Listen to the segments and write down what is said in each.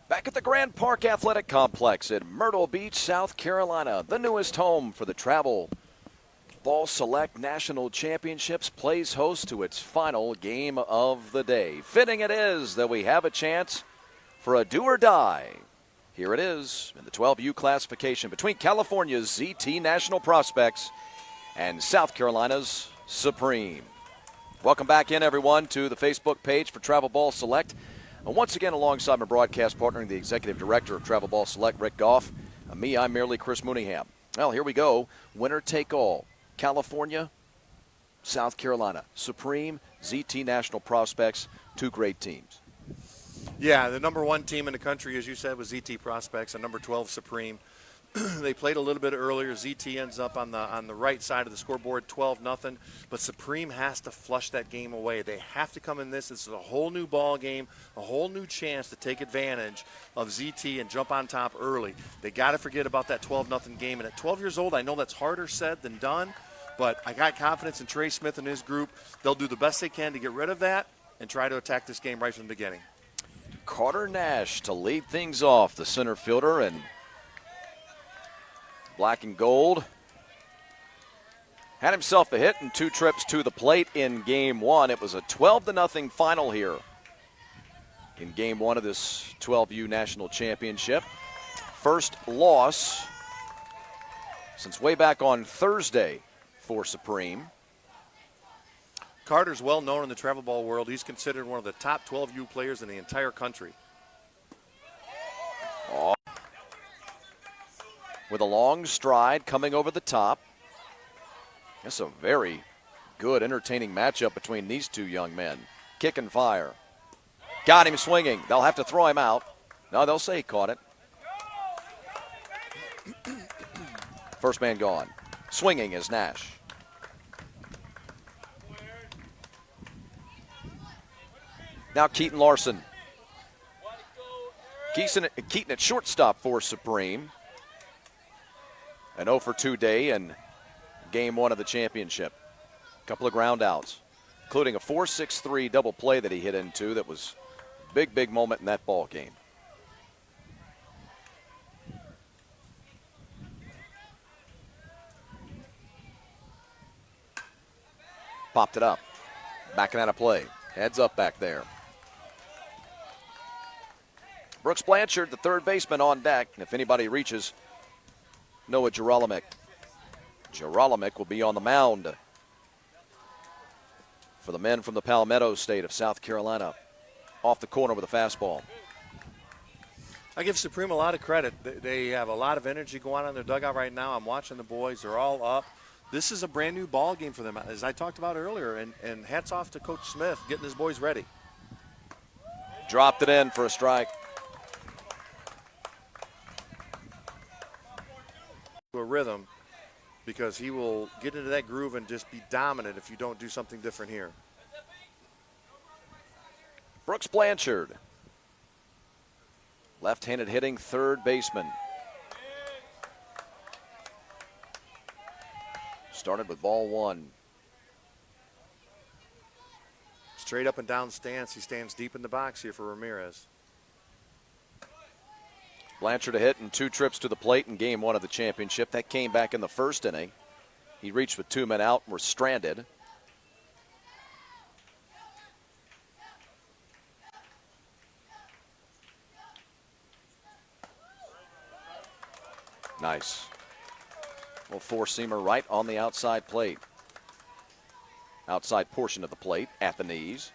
Back at the Grand Park Athletic Complex in Myrtle Beach, South Carolina, the newest home for the Travel Ball Select National Championships, plays host to its final game of the day. Fitting it is that we have a chance for a do or die. Here it is in the 12U classification between California's ZT National Prospects and South Carolina's Supreme. Welcome back in, everyone, to the Facebook page for Travel Ball Select. Once again, alongside my broadcast partner, the Executive Director of Travel Ball Select, Rick Goff. I'm merely Chris Mooneyham. Well, here we go. Winner take all. California, South Carolina. Supreme, ZT National Prospects, two great teams. Yeah, the number one team in the country, as you said, was ZT Prospects, and number 12 Supreme. They played a little bit earlier. ZT ends up on the right side of the scoreboard, 12-0. But Supreme has to flush that game away. They have to come in this. This is a whole new ball game, a whole new chance to take advantage of ZT and jump on top early. They got to forget about that 12-0 game. And at 12 years old, I know that's harder said than done. But I got confidence in Trey Smith and his group. They'll do the best they can to get rid of that and try to attack this game right from the beginning. Carter Nash to lead things off, the center fielder, and black and gold. Had himself a hit and two trips to the plate in game one. It was a 12-0 final here in game one of this 12U National Championship. First loss since way back on Thursday for Supreme. Carter's well known in the travel ball world. He's considered one of the top 12U players in the entire country. Oh. With a long stride coming over the top. That's a very good, entertaining matchup between these two young men. Kick and fire. Got him swinging. They'll have to throw him out. No, they'll say he caught it. First man gone. Swinging is Nash. Now Keaton Larson. Keaton at shortstop for Supreme. An 0-for-2 day in game one of the championship. A couple of ground outs, including a 4-6-3 double play that he hit into that was a big moment in that ball game. Popped it up. Backing out of play. Heads up back there. Brooks Blanchard, the third baseman, on deck. And if anybody reaches, Noah Gerolamick. Gerolamick will be on the mound for the men from the Palmetto State of South Carolina. Off the corner with a fastball. I give Supreme a lot of credit. They have a lot of energy going on in their dugout right now. I'm watching the boys. They're all up. This is a brand new ball game for them, as I talked about earlier, and hats off to Coach Smith getting his boys ready. Dropped it in for a strike. A rhythm, because he will get into that groove and just be dominant if you don't do something different here. Brooks Blanchard, left-handed hitting third baseman. Started with ball one. Straight up and down stance. He stands deep in the box here for Ramirez. Blanchard a hit and two trips to the plate in game one of the championship. That came back in the first inning. He reached with 2 men out and were stranded. Nice. Little four-seamer right on the outside plate. Outside portion of the plate at the knees.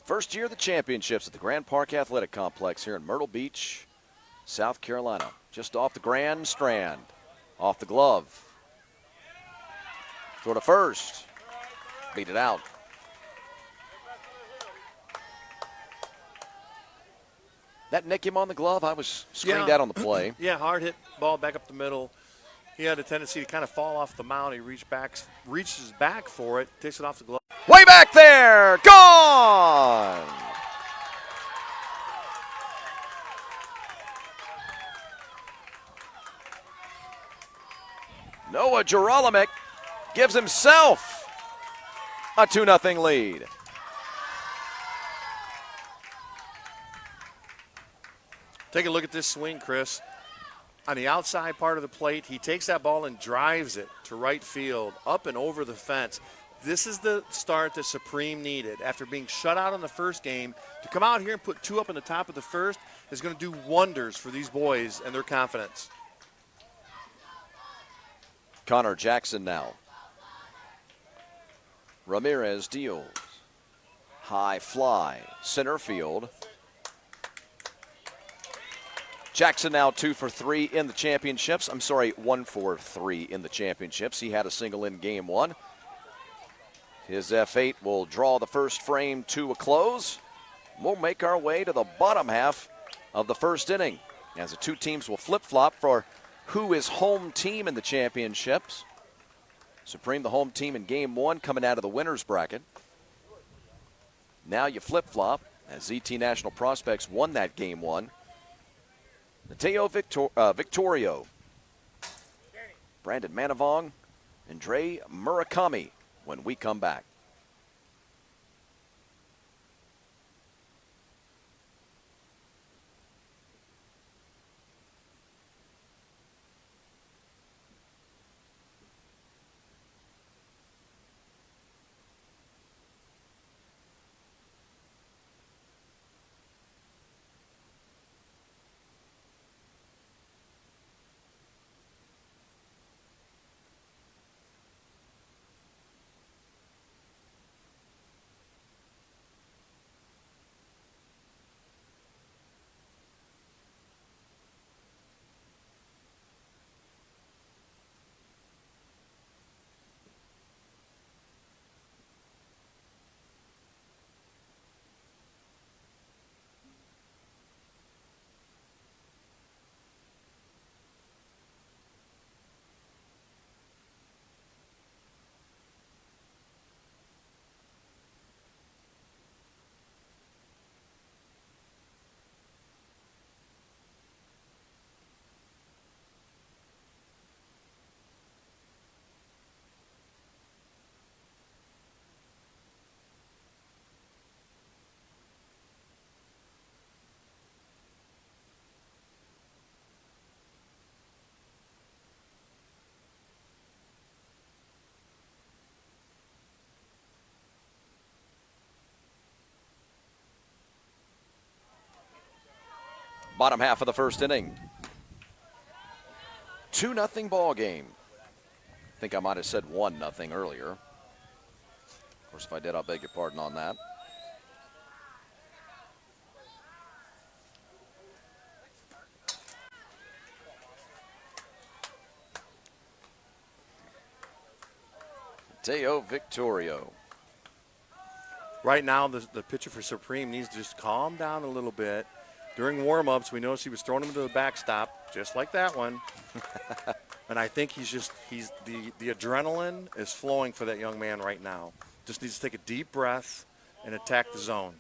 First year of the championships at the Grand Park Athletic Complex here in Myrtle Beach, South Carolina. Just off the Grand Strand. Off the glove. Throw to first. Beat it out. That nick him on the glove? I was screened out on the play. Yeah, hard hit ball back up the middle. He had a tendency to kind of fall off the mound. He reaches back for it, takes it off the glove. Way back there, gone! Noah Noah Gerolamick gives himself a 2-0 lead. Take a look at this swing, Chris. On the outside part of the plate, he takes that ball and drives it to right field, up and over the fence. This is the start that Supreme needed. After being shut out in the first game, to come out here and put 2 up in the top of the first is going to do wonders for these boys and their confidence. Connor Jackson now. Ramirez deals. High fly, center field. Jackson now 2 for 3 in the championships. I'm sorry, 1 for 3 in the championships. He had a single in game 1. His F8 will draw the first frame to a close. We'll make our way to the bottom half of the first inning as the two teams will flip-flop for who is home team in the championships. Supreme, the home team in game 1, coming out of the winner's bracket. Now you flip-flop as ZT National Prospects won that game 1. Mateo Victorio, Brandon Manavong, and Dre Murakami when we come back. Bottom half of the first inning. 2-0 ball game. I think I might have said 1-0 earlier. Of course, if I did, I'll beg your pardon on that. Mateo Victorio. Right now, the pitcher for Supreme needs to just calm down a little bit. During warm-ups, we noticed he was throwing him to the backstop, just like that one. And I think the adrenaline is flowing for that young man right now. Just needs to take a deep breath and attack the zone.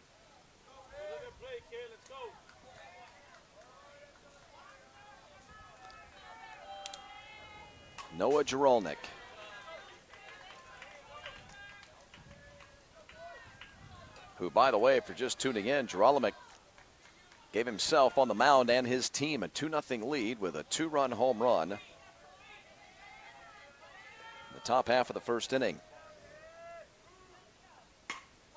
Noah Gerolnik. Who, by the way, if you're just tuning in, Gerolnik gave himself on the mound and his team a 2-0 lead with a 2-run home run in the top half of the first inning.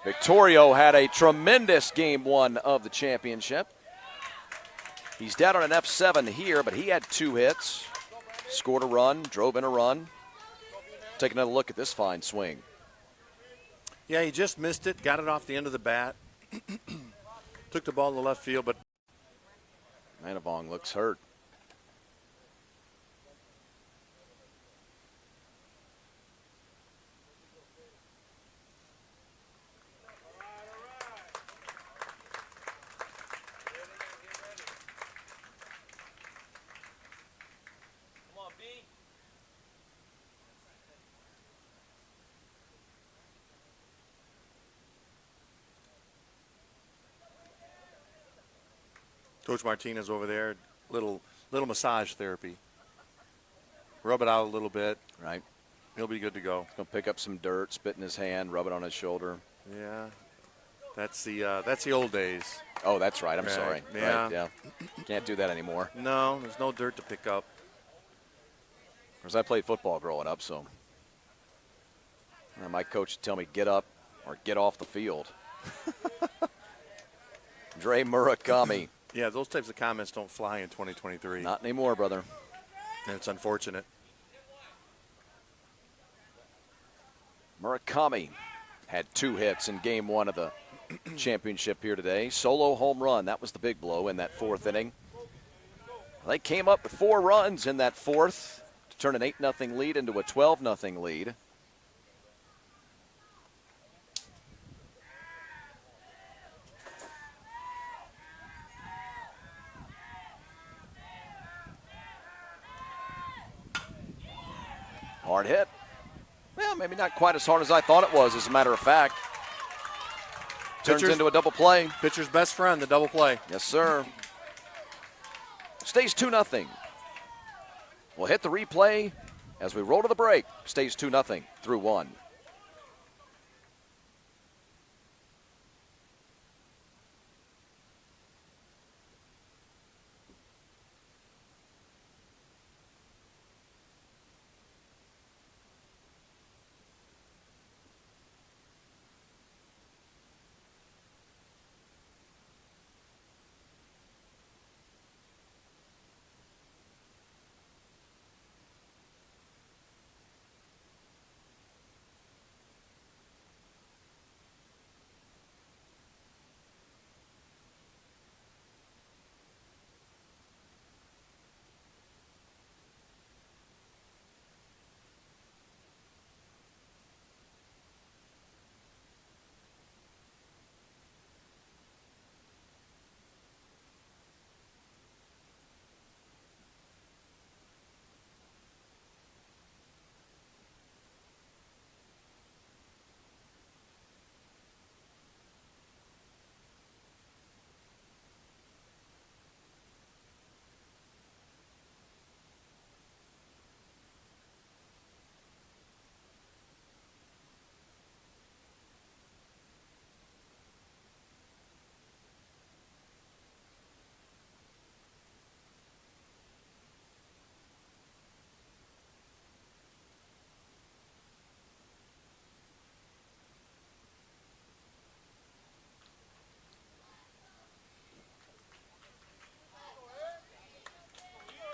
Victorio had a tremendous game 1 of the championship. He's down on an F7 here, but he had 2 hits, scored a run, drove in a run. Take another look at this fine swing. Yeah, he just missed it, got it off the end of the bat. Took the ball to the left field, but Manavong looks hurt. Come on, B. Coach Martinez over there, little massage therapy. Rub it out a little bit. Right. He'll be good to go. He's going to pick up some dirt, spit in his hand, rub it on his shoulder. Yeah. That's the old days. Oh, that's right. I'm Right. sorry. Yeah. Right, yeah. Can't do that anymore. No, there's no dirt to pick up. Because I played football growing up, so my coach would tell me, get up or get off the field. Dre Murakami. Yeah, those types of comments don't fly in 2023. Not anymore, brother. And it's unfortunate. Murakami had 2 hits in game 1 of the championship here today. Solo home run. That was the big blow in that 4th inning. They came up with 4 runs in that 4th to turn an 8-0 lead into a 12-0 lead. Hard hit. Well, maybe not quite as hard as I thought it was, as a matter of fact. Turns into a double play. Pitcher's best friend, the double play. Yes, sir. Stays 2-0. We'll hit the replay as we roll to the break. Stays 2-0 through 1.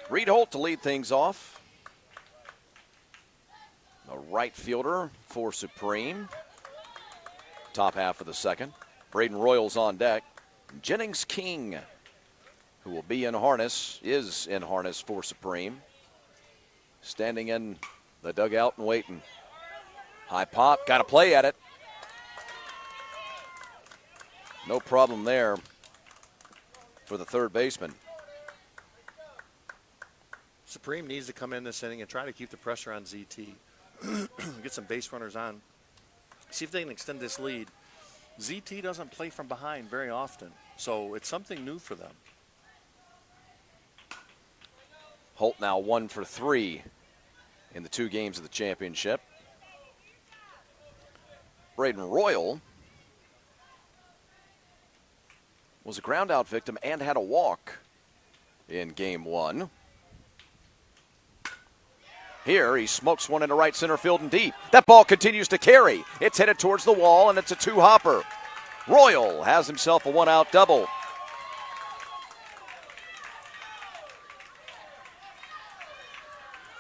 Reed Holt to lead things off. The right fielder for Supreme. Top half of the second. Braden Royals on deck. Jennings King, who will be in harness, is in harness for Supreme. Standing in the dugout and waiting. High pop, got to play at it. No problem there for the third baseman. Supreme needs to come in this inning and try to keep the pressure on ZT. Get some base runners on. See if they can extend this lead. ZT doesn't play from behind very often, so it's something new for them. Holt now 1 for 3 in the 2 games of the championship. Braden Royal was a ground out victim and had a walk in game 1. Here, he smokes one into right center field and deep. That ball continues to carry. It's headed towards the wall, and it's a 2-hopper. Royal has himself a 1-out double.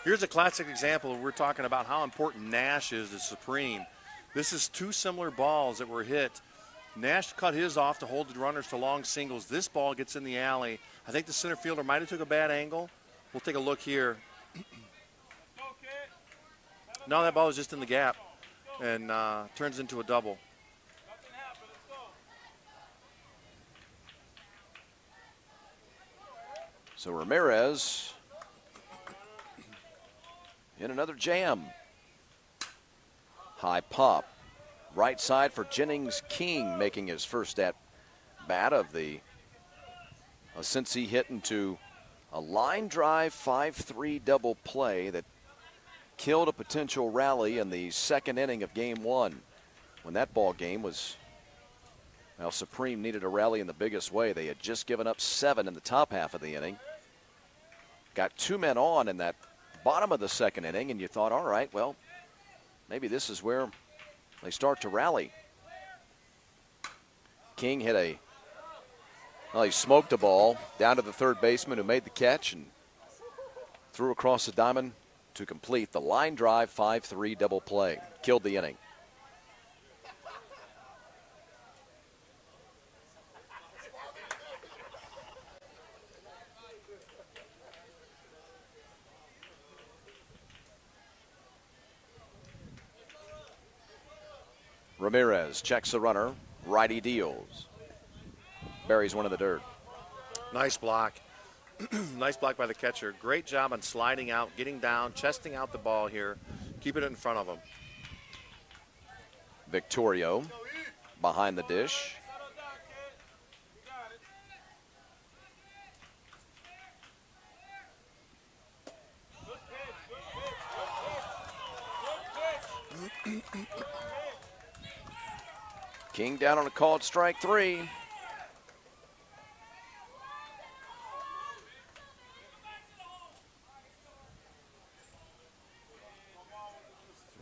Here's a classic example. We're talking about how important Nash is to Supreme. This is 2 similar balls that were hit. Nash cut his off to hold the runners to long singles. This ball gets in the alley. I think the center fielder might have took a bad angle. We'll take a look here. No, that ball was just in the gap and turns into a double. So Ramirez in another jam. High pop. Right side for Jennings King, making his first at bat of the since he hit into a line drive 5-3 double play that killed a potential rally in the second inning of game one when that ball game was, well, Supreme needed a rally in the biggest way. They had just given up 7 in the top half of the inning. Got 2 men on in that bottom of the second inning, and you thought, all right, well, maybe this is where they start to rally. King hit he smoked a ball down to the third baseman who made the catch and threw across the diamond to complete the line drive 5-3 double play. Killed the inning. Ramirez checks the runner. Righty deals. Buries one in the dirt. Nice block. Nice block by the catcher. Great job on sliding out, getting down, chesting out the ball here, keeping it in front of him. Victorio behind the dish. King down on a called strike 3.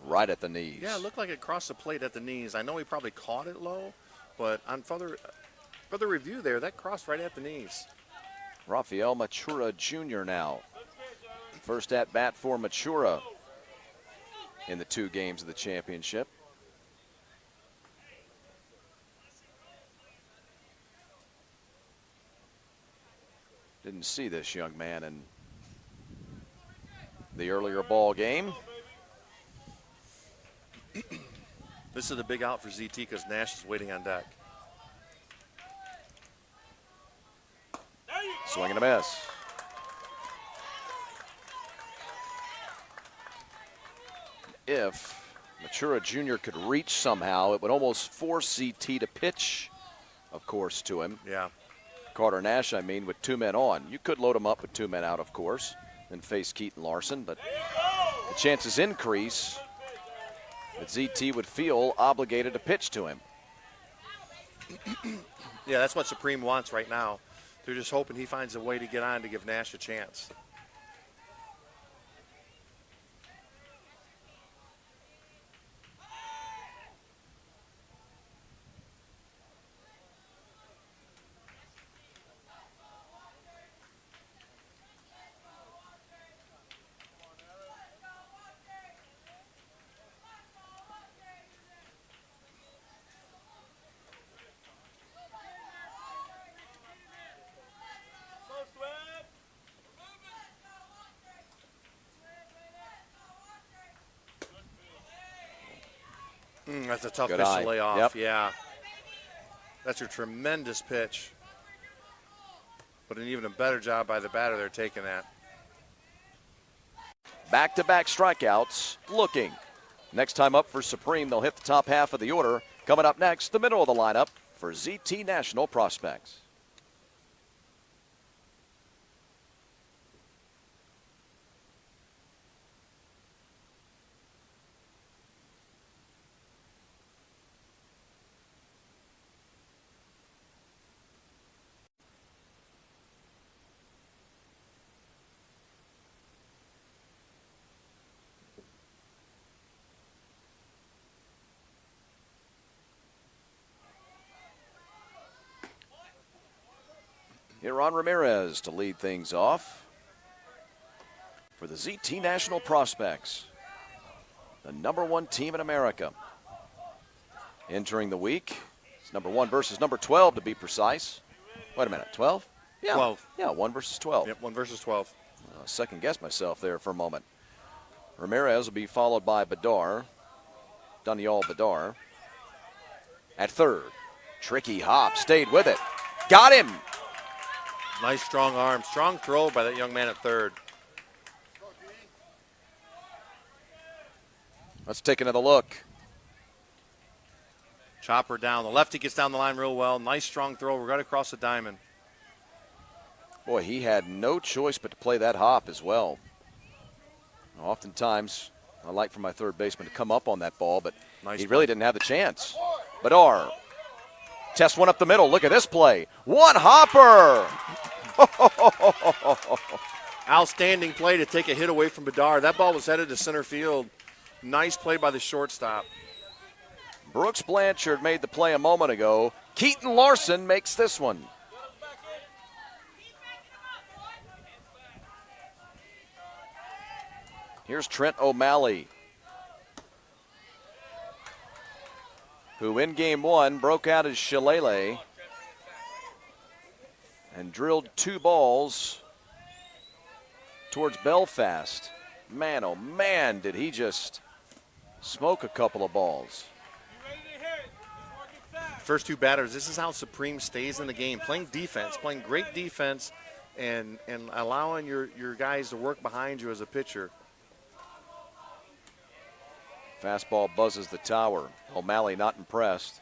Right at the knees. Yeah, it looked like it crossed the plate at the knees. I know he probably caught it low, but on further review there, that crossed right at the knees. Rafael Machura Jr. now. First at bat for Machura in the 2 games of the championship. Didn't see this young man in the earlier ball game. This is a big out for ZT because Nash is waiting on deck. Swing and a miss. If Machura Jr. could reach somehow, it would almost force ZT to pitch, of course, to him. Yeah. Carter Nash, I mean, with 2 men on. You could load him up with 2 men out, of course, and face Keaton Larson, but the chances increase that ZT would feel obligated to pitch to him. Yeah, that's what Supreme wants right now. They're just hoping he finds a way to get on to give Nash a chance. That's a tough Good pitch eye. to lay off. Yep. Yeah. That's a tremendous pitch. But an even better job by the batter there taking that. Back-to-back strikeouts, looking. Next time up for Supreme, they'll hit the top half of the order. Coming up next, the middle of the lineup for ZT National Prospects. Ron Ramirez to lead things off for the ZT National Prospects, the #1 team in America. Entering the week, it's #1 versus #12 to be precise. Wait a minute, 12? Yeah, 12. Yeah, 1 versus 12. Yep, 1 versus 12. Second guess myself there for a moment. Ramirez will be followed by Badar, Daniel Badar. At third, tricky hop, stayed with it. Got him! Nice strong arm. Strong throw by that young man at third. Let's take another look. Chopper down. The lefty gets down the line real well. Nice strong throw right across the diamond. Boy, he had no choice but to play that hop as well. Oftentimes, I like for my third baseman to come up on that ball, but Nice he really play. didn't have the chance. Bedard. Test one up the middle. Look at this play. One hopper. Outstanding play to take a hit away from Bedard. That ball was headed to center field. Nice play by the shortstop. Brooks Blanchard made the play a moment ago. Keaton Larson makes this one. Here's Trent O'Malley, who in game one broke out as Shillelagh and drilled 2 balls towards Belfast. Man, oh man, did he just smoke a couple of balls. First 2 batters, this is how Supreme stays in the game. Playing defense, playing great defense, and allowing your guys to work behind you as a pitcher. Fastball buzzes the tower. O'Malley not impressed.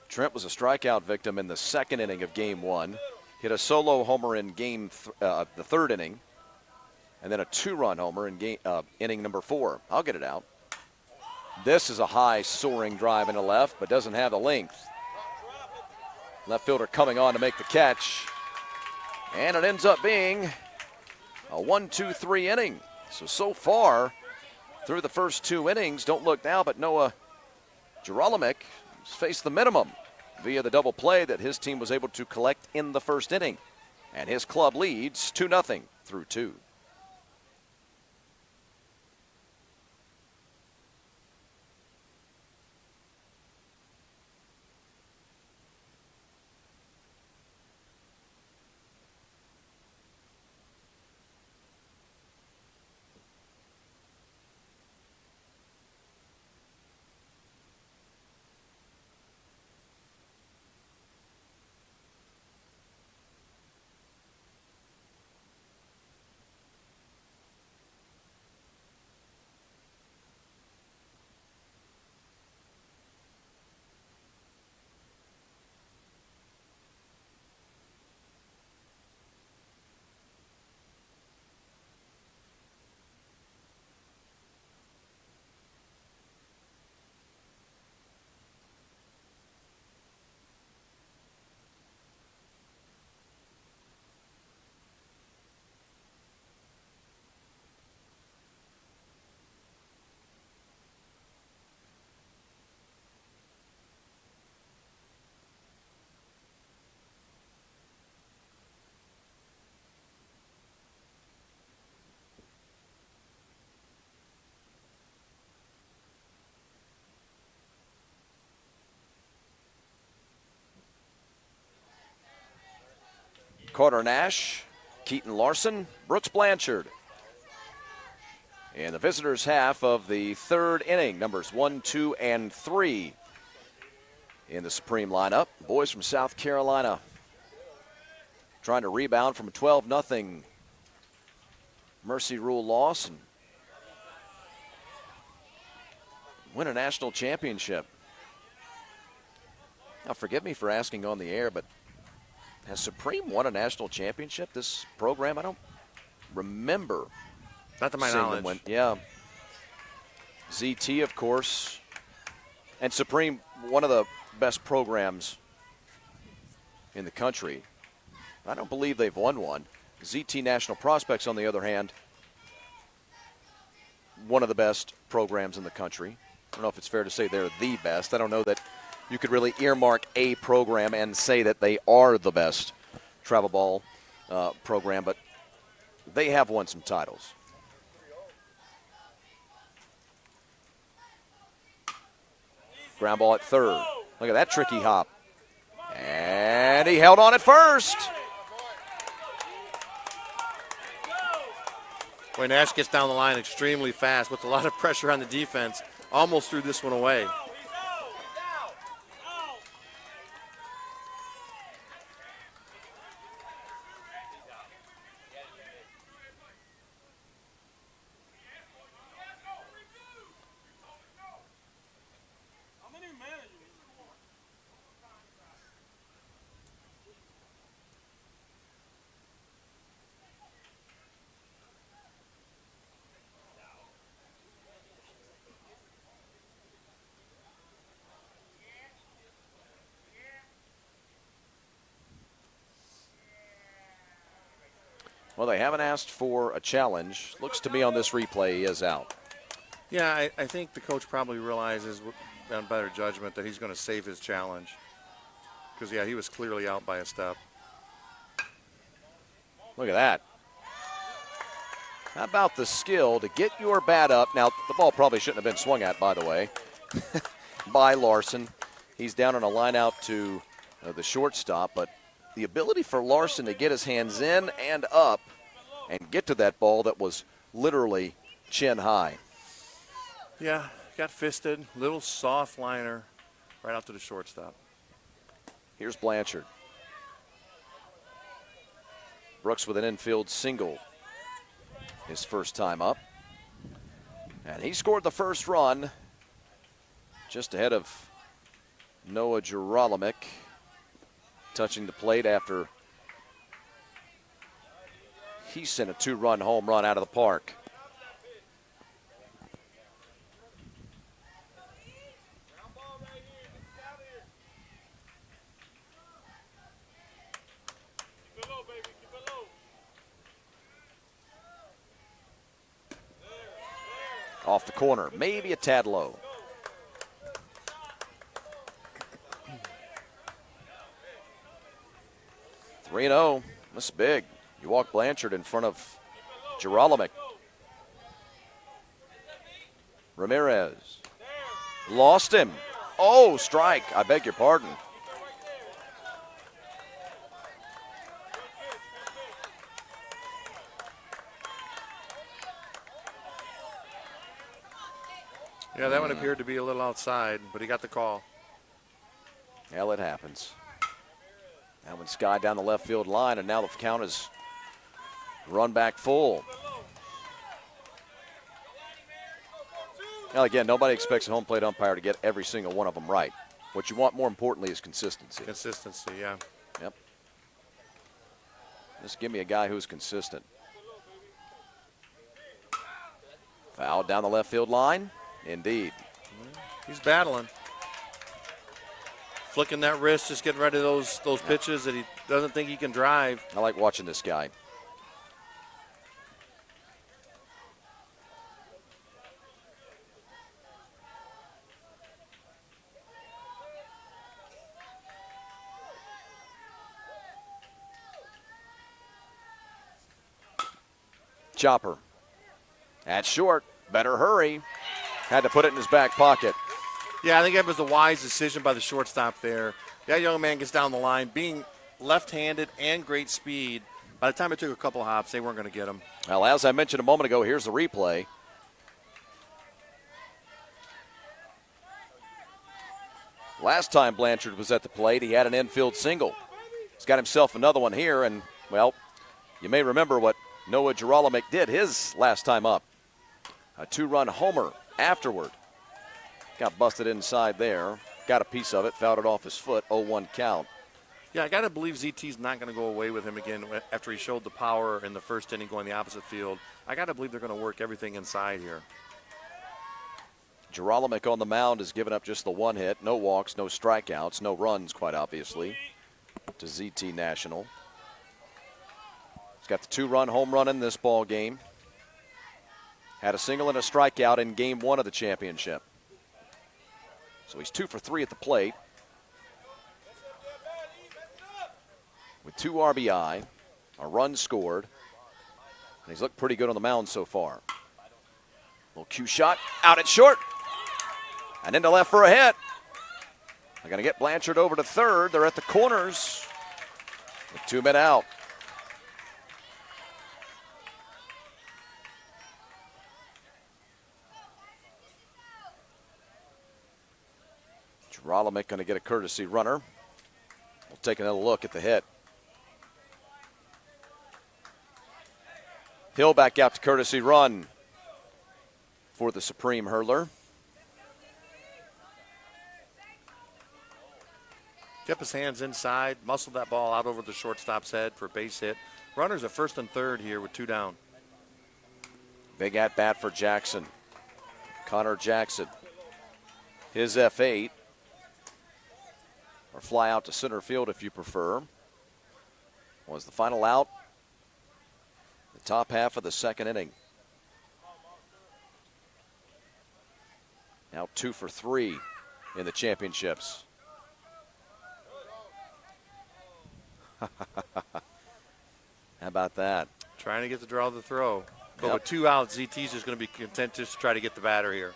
Trent was a strikeout victim in the second inning of game one. Hit a solo homer in the third inning. And then a 2-run homer in inning number 4. I'll get it out. This is a high soaring drive into left, but doesn't have the length. Left fielder coming on to make the catch. And it ends up being a 1-2-3 inning. So far, through the first 2 innings, don't look now, but Noah Gerolimic has faced the minimum via the double play that his team was able to collect in the first inning. And his club leads 2-0 through 2. Carter Nash, Keaton Larson, Brooks Blanchard. In the visitors' half of the third inning, numbers 1, 2, and 3 in the Supreme lineup. Boys from South Carolina trying to rebound from a 12-0 Mercy Rule loss and win a national championship. Now, forgive me for asking on the air, but has Supreme won a national championship, this program? I don't remember. Not to my knowledge. Yeah. ZT, of course. And Supreme, one of the best programs in the country. I don't believe they've won one. ZT National Prospects, on the other hand, one of the best programs in the country. I don't know if it's fair to say they're the best. I don't know that you could really earmark a program and say that they are the best travel ball program, but they have won some titles. Ground ball at third. Look at that tricky hop. And he held on at first. Boy, Nash gets down the line extremely fast with a lot of pressure on the defense. Almost threw this one away. Well, they haven't asked for a challenge. Looks to me on this replay he is out. Yeah, I think the coach probably realizes on better judgment that he's going to save his challenge. Because, yeah, he was clearly out by a step. Look at that. How about the skill to get your bat up? Now, the ball probably shouldn't have been swung at, by the way, by Larson. He's down on a line out to the shortstop, but the ability for Larson to get his hands in and up and get to that ball that was literally chin high. Yeah, got fisted. Little soft liner right out to the shortstop. Here's Blanchard. Brooks with an infield single. His first time up. And he scored the first run just ahead of Noah Gerolamick, touching the plate after he sent a 2-run home run out of the park. Off the corner, maybe a tad low. Three 3-0. That's big. You walk Blanchard in front of Gerolamick. Ramirez. Lost him. Oh, strike. I beg your pardon. Yeah, that one appeared to be a little outside, but he got the call. Hell, it happens. That one skied down the left field line, and now the count is run back full. Now, again, nobody expects a home plate umpire to get every single one of them right. What you want, more importantly, is consistency. Consistency, yeah. Yep. Just give me a guy who's consistent. Foul down the left field line. Indeed. He's battling. Flicking that wrist, just getting ready to those pitches that he doesn't think he can drive. I like watching this guy. Chopper. At short. Better hurry. Had to put it in his back pocket. Yeah, I think that was a wise decision by the shortstop there. That young man gets down the line, being left-handed and great speed. By the time it took a couple hops, they weren't going to get him. Well, as I mentioned a moment ago, here's the replay. Last time Blanchard was at the plate, he had an infield single. He's got himself another one here, and, well, you may remember what Noah Gerolamick did his last time up. A 2-run homer afterward. Got busted inside there. Got a piece of it, fouled it off his foot, 0-1 count. Yeah, I got to believe ZT's not going to go away with him again after he showed the power in the first inning going the opposite field. I got to believe they're going to work everything inside here. Gerolamick on the mound has given up just the one hit. No walks, no strikeouts, no runs, quite obviously, to ZT National. He's got the 2-run home run in this ball game. Had a single and a strikeout in game 1 of the championship. So he's 2 for 3 at the plate. With 2 RBI, a run scored. And he's looked pretty good on the mound so far. Little cue shot, out at short. And into left for a hit. They're going to get Blanchard over to third. They're at the corners with 2 men out. Gerolamick going to get a courtesy runner. We'll take another look at the hit. Hill back out to courtesy run for the Supreme hurler. Kept his hands inside, muscled that ball out over the shortstop's head for a base hit. Runners at first and third here with 2 down. Big at bat for Jackson. Connor Jackson. His F8. Or fly out to center field if you prefer. Was the final out top half of the second inning. Now 2 for 3 in the championships. How about that? Trying to get the draw of the throw. But Yep. with 2 outs, ZT's just going to be content just to try to get the batter here.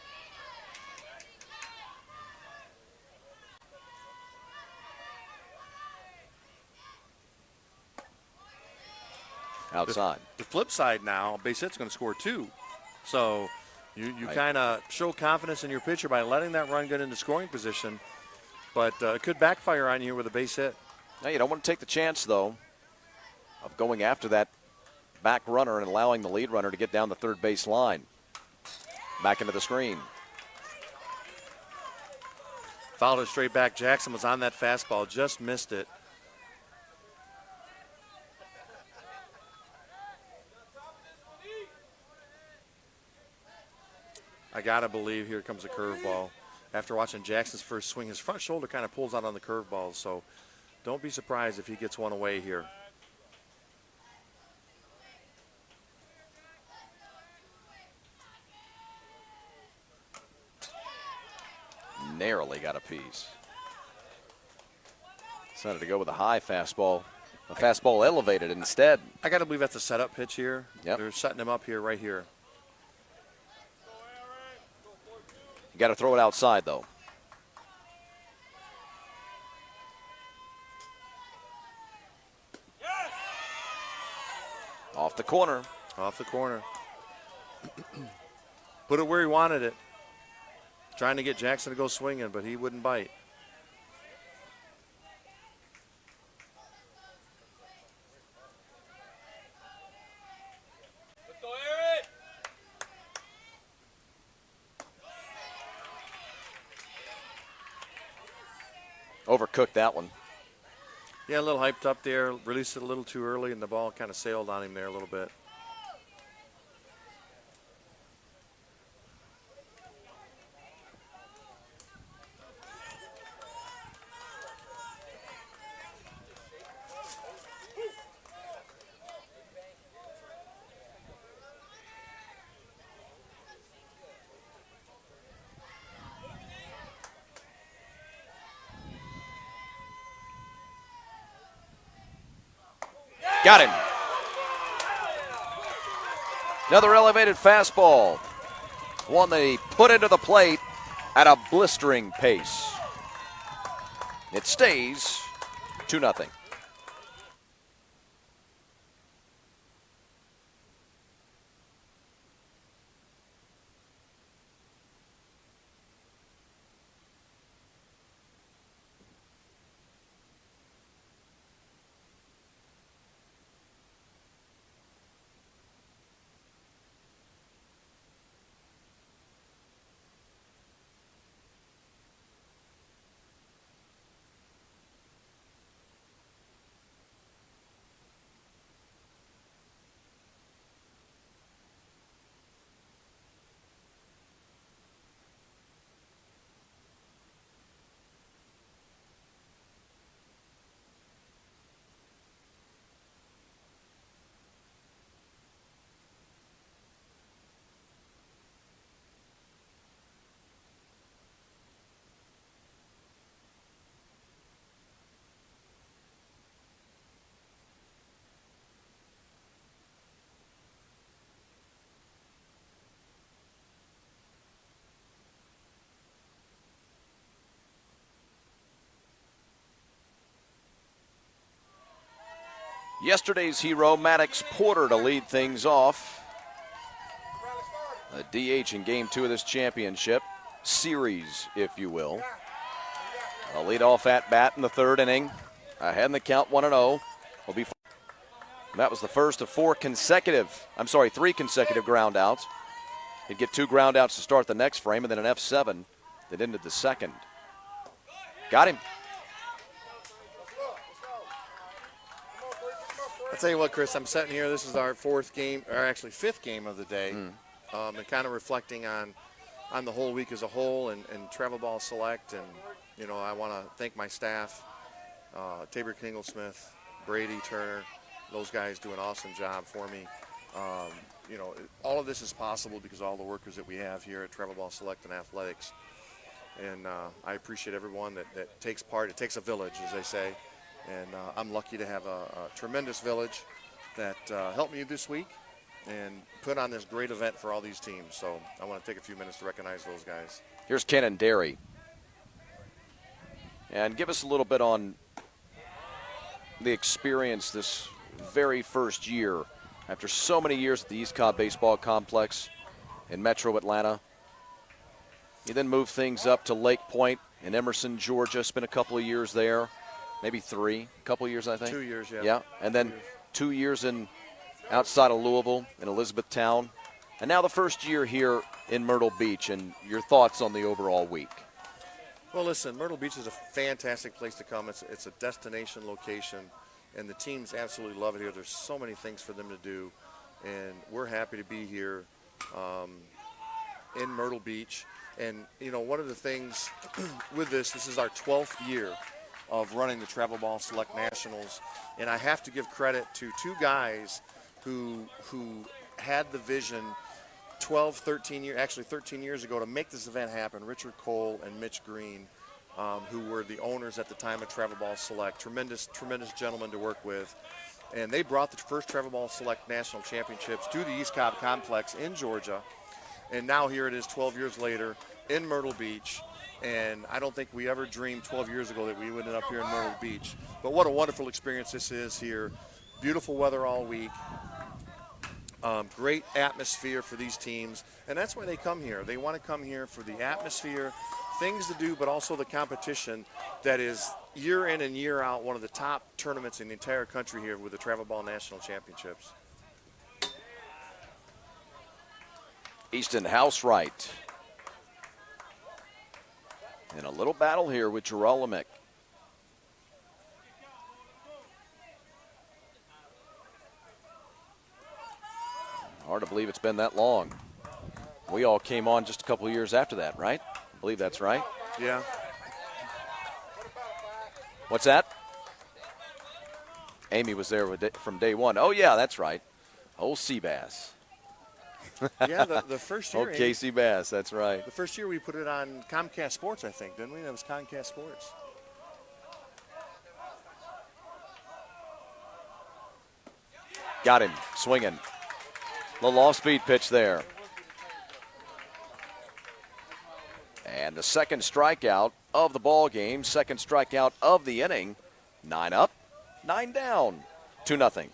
Outside. The flip side now, base hit's going to score 2. So you kind of show confidence in your pitcher by letting that run get into scoring position. But it could backfire on you with a base hit. Now you don't want to take the chance, though, of going after that back runner and allowing the lead runner to get down the third base line. Back into the screen. Fouled it straight back. Jackson was on that fastball, just missed it. I got to believe here comes a curveball. After watching Jackson's first swing, his front shoulder kind of pulls out on the curveball, so don't be surprised if he gets one away here. Narrowly got a piece. Decided to go with a high fastball. A fastball elevated instead. I got to believe that's a setup pitch here. Yep. They're setting him up here, right here. You got to throw it outside, though. Off the corner. Off the corner. Put it where he wanted it. Trying to get Jackson to go swinging, but he wouldn't bite. Overcooked that one. Yeah, a little hyped up there. Released it a little too early, and the ball kind of sailed on him there a little bit. Got him. Another elevated fastball. One that he put into the plate at a blistering pace. It stays 2-0. Yesterday's hero, Maddox Porter, to lead things off. A DH in Game 2 of this championship series, if you will. A leadoff at bat in the third inning. Ahead in the count, 1-0. That was the first of three consecutive ground outs. He'd get 2 ground outs to start the next frame, and then an F7 that ended the second. Got him. I'll tell you what, Chris, I'm sitting here. This is our fifth game of the day. And kind of reflecting on the whole week as a whole and Travel Ball Select. And, you know, I want to thank my staff, Tabor Kinglesmith, Brady, Turner. Those guys do an awesome job for me. You know, all of this is possible because of all the workers that we have here at Travel Ball Select and Athletics. And I appreciate everyone that takes part. It takes a village, as they say. And I'm lucky to have a tremendous village that helped me this week and put on this great event for all these teams. So I want to take a few minutes to recognize those guys. Here's Kenan Derry. And give us a little bit on the experience this very first year after so many years at the East Cobb Baseball Complex in Metro Atlanta. You then move things up to Lake Point in Emerson, Georgia. Spent a couple of years there, maybe a couple of years, I think. 2 years, yeah. Yeah, and then 2 years in outside of Louisville in Elizabethtown. And now the first year here in Myrtle Beach, and your thoughts on the overall week. Well, listen, Myrtle Beach is a fantastic place to come. It's a destination location, and the teams absolutely love it here. There's so many things for them to do, and we're happy to be here in Myrtle Beach. And, you know, one of the things with this is our 12th year of running the Travel Ball Select Nationals, and I have to give credit to two guys who had the vision 13 years ago to make this event happen. Richard Cole and Mitch Green, who were the owners at the time of Travel Ball Select. Tremendous gentlemen to work with. And they brought the first Travel Ball Select National Championships to the East Cobb Complex in Georgia. And now here it is 12 years later in Myrtle Beach. And I don't think we ever dreamed 12 years ago that we would end up here in Myrtle Beach. But what a wonderful experience this is here. Beautiful weather all week. Great atmosphere for these teams, and that's why they come here. They want to come here for the atmosphere, things to do, but also the competition that is year in and year out one of the top tournaments in the entire country here with the Travel Ball National Championships. Easton Housewright. In a little battle here with Gerolamick. Hard to believe it's been that long. We all came on just a couple of years after that, right? I believe that's right. Yeah. What's that? Amy was there from day one. Oh, yeah, that's right. Old Seabass. Yeah, the first year. Oh, Casey Bass, that's right. The first year we put it on Comcast Sports, I think, didn't we? That was Comcast Sports. Got him, swinging. Little off-speed pitch there. And the second strikeout of the ball game, second strikeout of the inning. 9 up, 9 down, 2-0.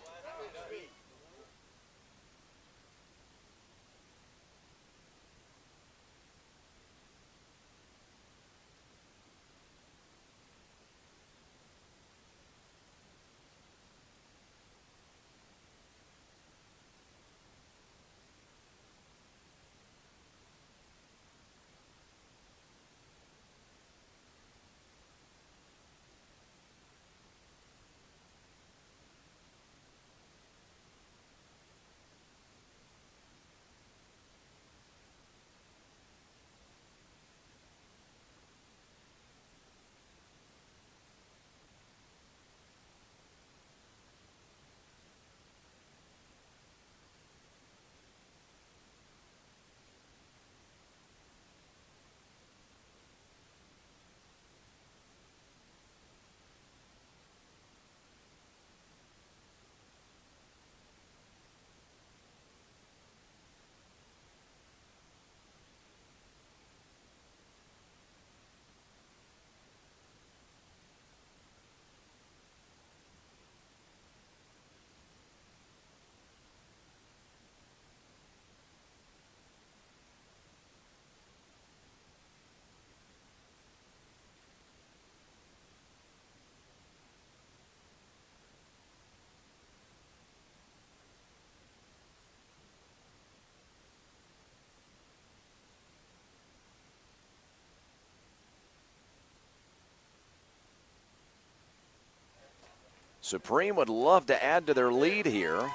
Supreme would love to add to their lead here.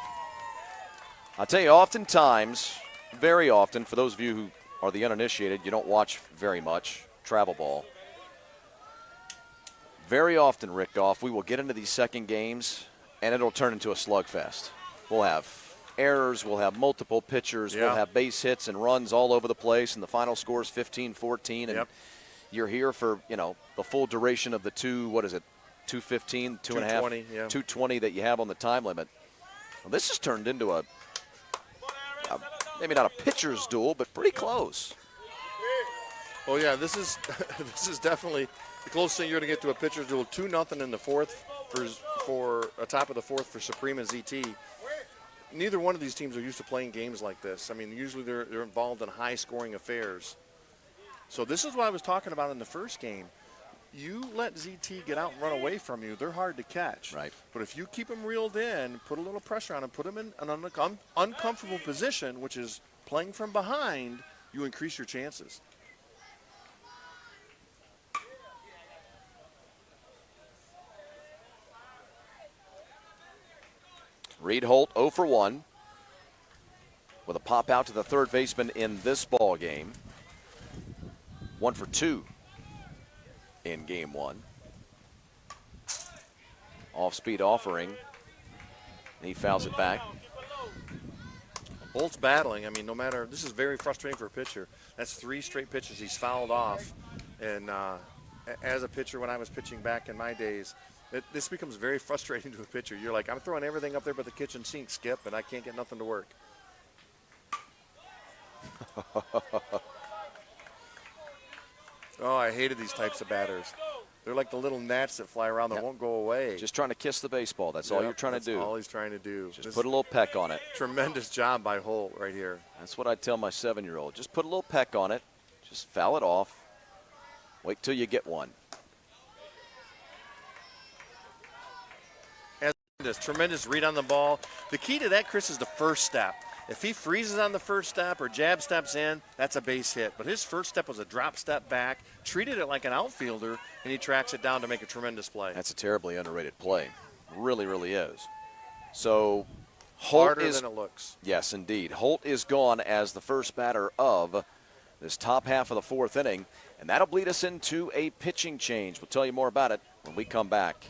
I'll tell you, oftentimes, very often, for those of you who are the uninitiated, you don't watch very much travel ball. Very often, Rick Goff, we will get into these second games, and it'll turn into a slugfest. We'll have errors. We'll have multiple pitchers. Yeah. We'll have base hits and runs all over the place, and the final score is 15-14. And Yep. you're here for, the full duration of the 215, 220, yeah. 220 that you have on the time limit. Well, this has turned into a maybe not a pitcher's duel, but pretty close. Oh yeah, this is this is definitely the closest thing you're going to get to a pitcher's duel. 2-0 in the fourth for a top of the fourth for Supreme and ZT. Neither one of these teams are used to playing games like this. I mean, usually they're involved in high-scoring affairs. So this is what I was talking about in the first game. You let ZT get out and run away from you, they're hard to catch. Right. But if you keep them reeled in, put a little pressure on them, put them in an uncomfortable position, which is playing from behind, you increase your chances. Reed Holt 0 for 1 with a pop out to the third baseman in this ball game. 1 for 2 in game one. Off-speed offering. He fouls it back. Holt's battling. I mean, no matter, this is very frustrating for a pitcher. That's 3 straight pitches he's fouled off. And as a pitcher, when I was pitching back in my days, this becomes very frustrating to a pitcher. You're like, I'm throwing everything up there but the kitchen sink, Skip, and I can't get nothing to work. Oh, I hated these types of batters. They're like the little gnats that fly around that won't go away. Just trying to kiss the baseball. That's all you're trying to do. That's all he's trying to do. Just put a little peck on it. Tremendous job by Holt right here. That's what I tell my 7-year-old. Just put a little peck on it. Just foul it off. Wait till you get one. Tremendous read on the ball. The key to that, Chris, is the first step. If he freezes on the first step or jab steps in, that's a base hit. But his first step was a drop step back, treated it like an outfielder, and he tracks it down to make a tremendous play. That's a terribly underrated play. Really, really is. So Holt Harder is, than it looks. Yes, indeed. Holt is gone as the first batter of this top half of the fourth inning, and that'll lead us into a pitching change. We'll tell you more about it when we come back.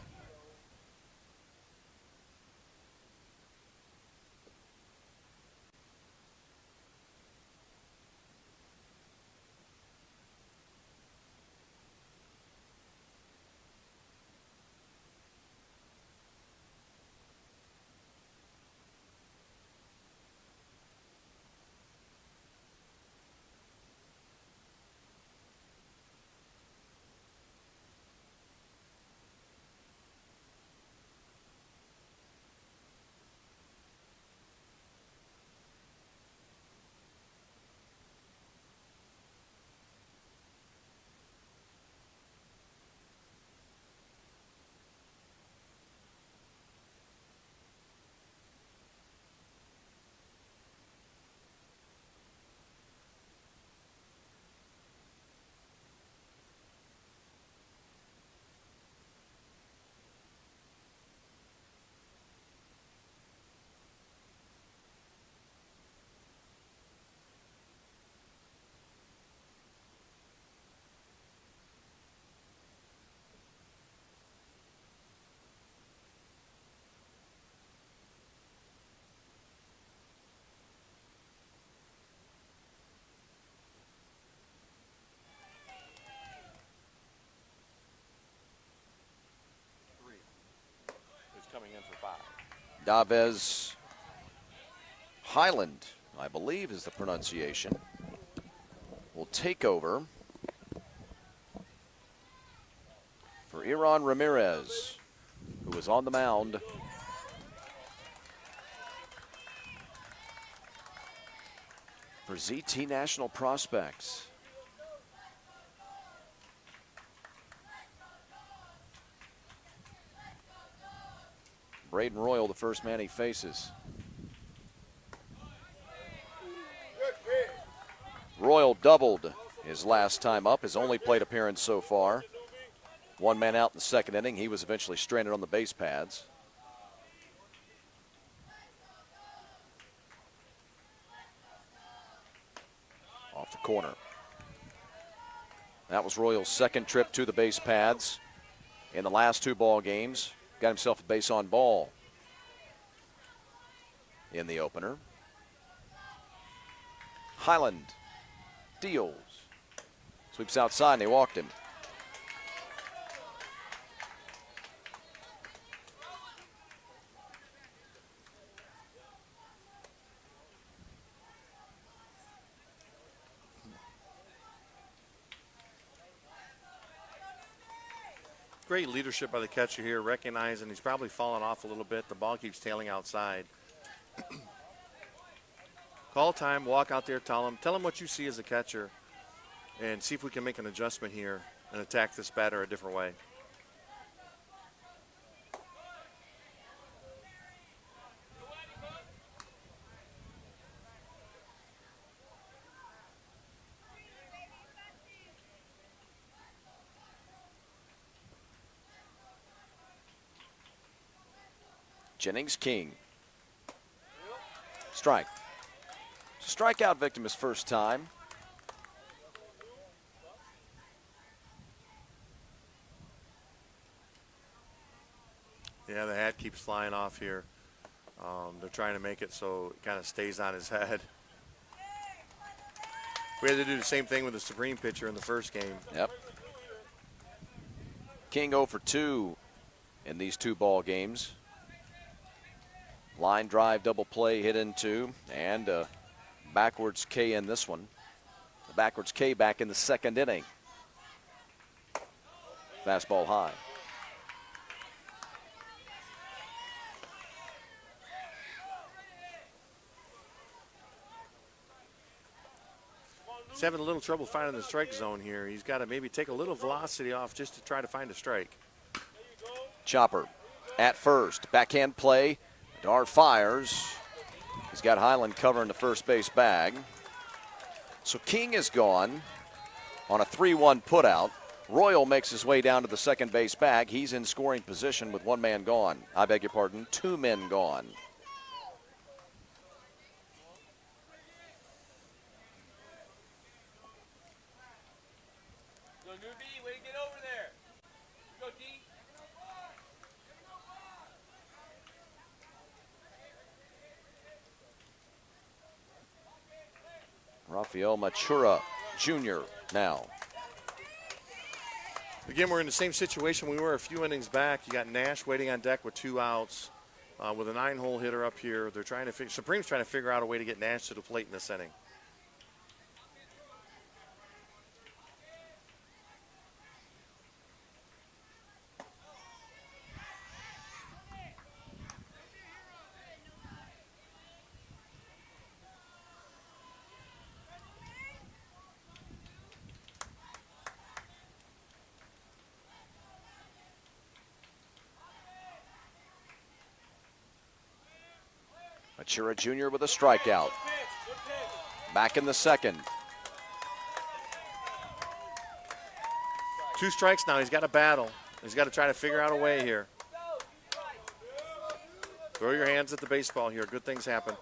Coming in for 5. Davez Highland, I believe is the pronunciation, will take over for Iran Ramirez, who is on the mound. For ZT National Prospects. Braden Royal, the first man he faces. Royal doubled his last time up, his only plate appearance so far. One man out in the second inning. He was eventually stranded on the base pads. Off the corner. That was Royal's second trip to the base pads in the last 2 ball games. Got himself a base on ball in the opener. Highland deals. Sweeps outside and they walked him. Great leadership by the catcher here, recognizing he's probably fallen off a little bit. The ball keeps tailing outside. Call time, walk out there, tell him what you see as a catcher, and see if we can make an adjustment here and attack this batter a different way. Jennings King. Strike. Strikeout victim his first time. Yeah, the hat keeps flying off here. They're trying to make it so it kind of stays on his head. We had to do the same thing with the Supreme pitcher in the first game. Yep. King 0 for 2 in these 2 ball games. Line drive, double play, hit into, and backwards K in this one. The backwards K back in the 2nd inning. Fastball high. He's having a little trouble finding the strike zone here. He's got to maybe take a little velocity off just to try to find a strike. Chopper at first. Backhand play. Dar fires. He's got Highland covering the first base bag. So King is gone on a 3-1 putout. Royal makes his way down to the second base bag. He's in scoring position with 1 man gone. I beg your pardon, 2 men gone. Go, Newbie. Way to get over there. Go, D. Rafael Machura Jr. now. Again, we're in the same situation we were a few innings back. You got Nash waiting on deck with 2 outs with a 9-hole hitter up here. They're trying to Supreme's trying to figure out a way to get Nash to the plate in this inning. Machura Jr. with a strikeout. Back in the 2nd. 2 strikes now. He's got to battle. He's got to try to figure out a way here. Throw your hands at the baseball here. Good things happen.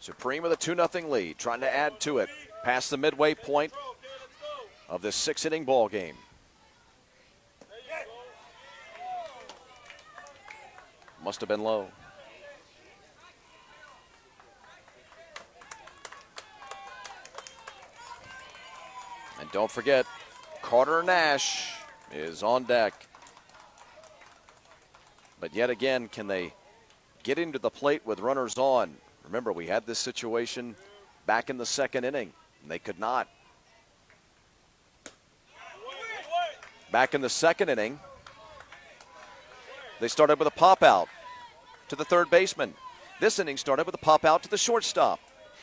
Supreme with a 2-0 lead, trying to add to it. Past the midway point of this 6-inning ball game. Must have been low. And don't forget, Carter Nash is on deck. But yet again, can they get into the plate with runners on? Remember, we had this situation back in the 2nd inning, and they could not. Back in the 2nd inning, they started with a pop out to the 3rd baseman. This inning started with a pop out to the shortstop.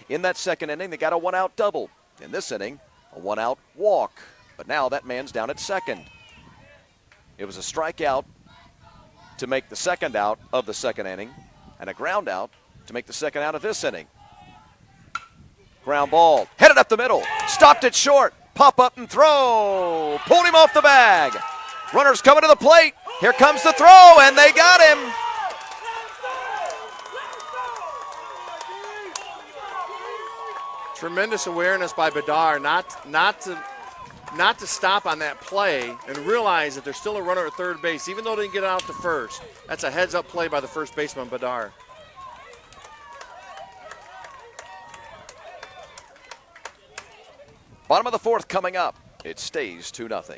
In that 2nd inning, they got a 1-out double. In this inning, a 1-out walk. But now that man's down at 2nd. It was a strikeout to make the 2nd out of the 2nd inning and a ground out to make the 2nd out of this inning. Ground ball, headed up the middle, stopped it short, pop up and throw, pulled him off the bag. Runners coming to the plate, here comes the throw, and they got him. Tremendous awareness by Badar not to stop on that play and realize that there's still a runner at 3rd base, even though they didn't get out to 1st. That's a heads-up play by the 1st baseman, Badar. Bottom of the fourth coming up. It stays 2-0.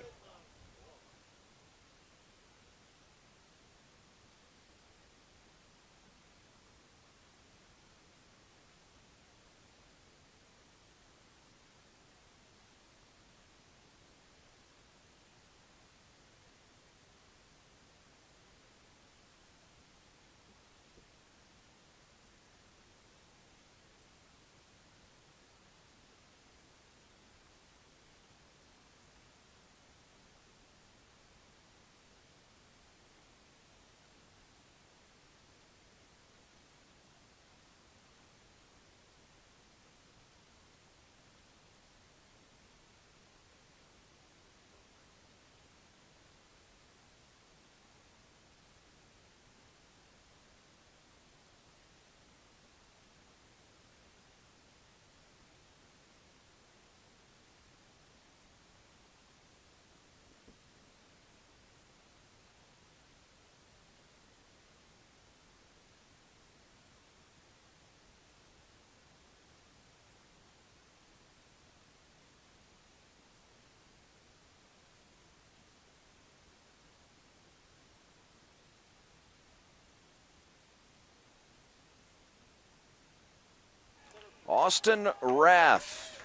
Austin Rath,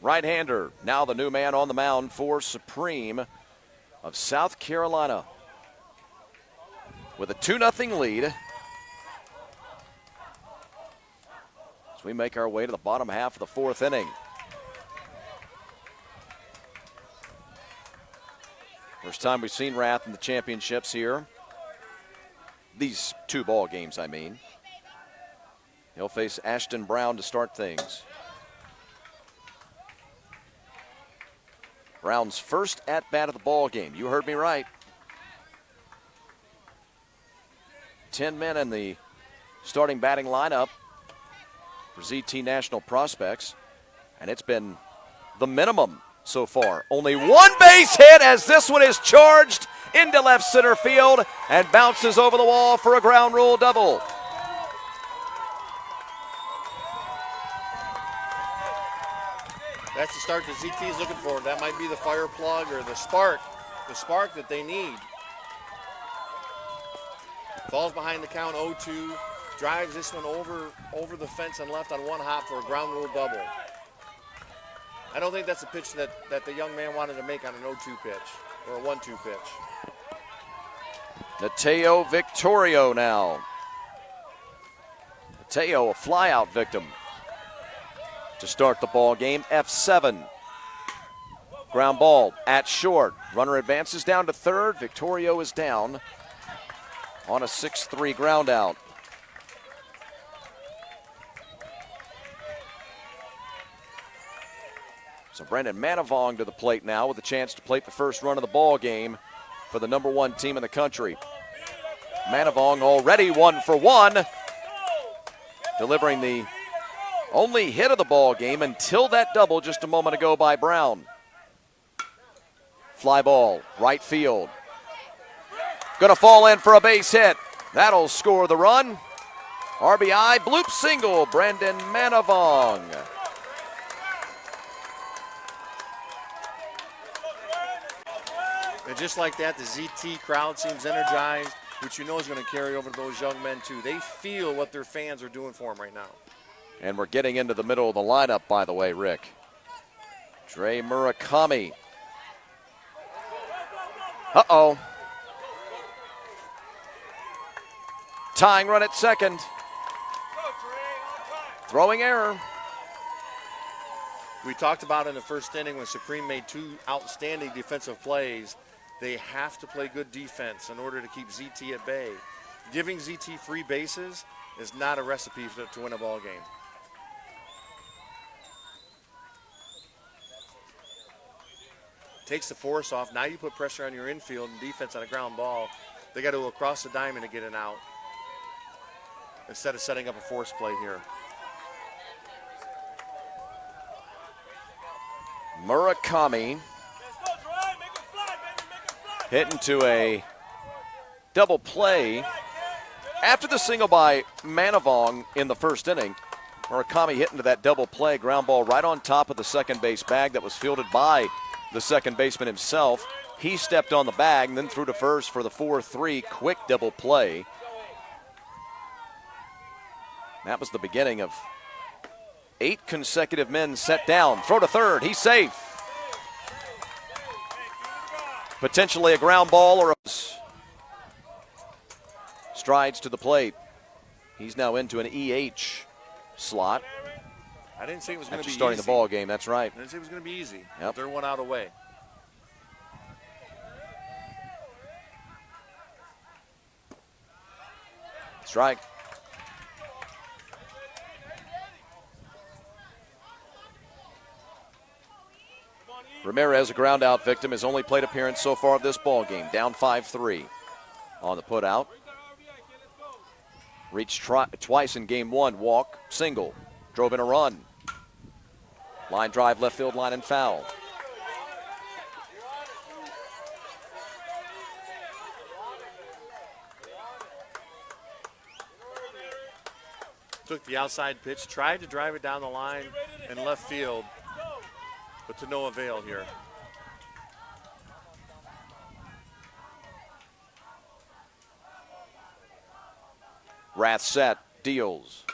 right-hander, now the new man on the mound for Supreme of South Carolina. With a 2-0 lead, as we make our way to the bottom half of the fourth inning. First time we've seen Rath in the championships here. These two ball games, I mean. He'll face Ashton Brown to start things. Brown's first at-bat of the ball game. You heard me right. 10 men in the starting batting lineup for ZT National Prospects, and it's been the minimum so far. Only one base hit as this one is charged into left center field and bounces over the wall for a ground rule double. That's the start that ZT is looking for. That might be the fire plug or the spark that they need. Falls behind the count 0-2, drives this one over the fence and left on one hop for a ground rule double. I don't think that's a pitch that the young man wanted to make on an 0-2 pitch or a 1-2 pitch. Mateo Victorio now. Mateo, a flyout victim to start the ball game. F7. Ground ball at short. Runner advances down to third. Victorio is down on a 6-3 ground out. So Brendan Manavong to the plate now with a chance to plate the first run of the ball game for the number one team in the country. Manavong already 1 for 1, delivering the only hit of the ball game until that double just a moment ago by Brown. Fly ball, right field. Gonna fall in for a base hit. That'll score the run. RBI, bloop single, Brendan Manavong. And just like that, the ZT crowd seems energized, which you know is going to carry over to those young men too. They feel what their fans are doing for them right now. And we're getting into the middle of the lineup, by the way, Rick. Dre Murakami. Uh-oh. Tying run at second. Throwing error. We talked about in the first inning when Supreme made 2 outstanding defensive plays. They have to play good defense in order to keep ZT at bay. Giving ZT free bases is not a recipe to win a ball game. Takes the force off. Now you put pressure on your infield and defense on a ground ball. They got to go across the diamond to get an out instead of setting up a force play here. Murakami hit into a double play after the single by Manavong in the first inning. Murakami hit into that double play, ground ball right on top of the second base bag that was fielded by the second baseman himself. He stepped on the bag and then threw to first for the 4-3 quick double play. That was the beginning of 8 consecutive men set down. Throw to third. He's safe. Potentially a ground ball or a strides to the plate. He's now into an EH slot. I didn't say it was going to be starting easy. the ball game. That's right. I didn't say it was going to be easy. Yep. They're 1 out away. Strike. Ramirez, a ground out victim, his only plate appearance so far of this ball game. Down 5-3 on the put out. Reached twice in game 1. Walk, single. Drove in a run. Line drive, left field line and foul. Took the outside pitch, tried to drive it down the line in left field, but to no avail here. Rath set, deals.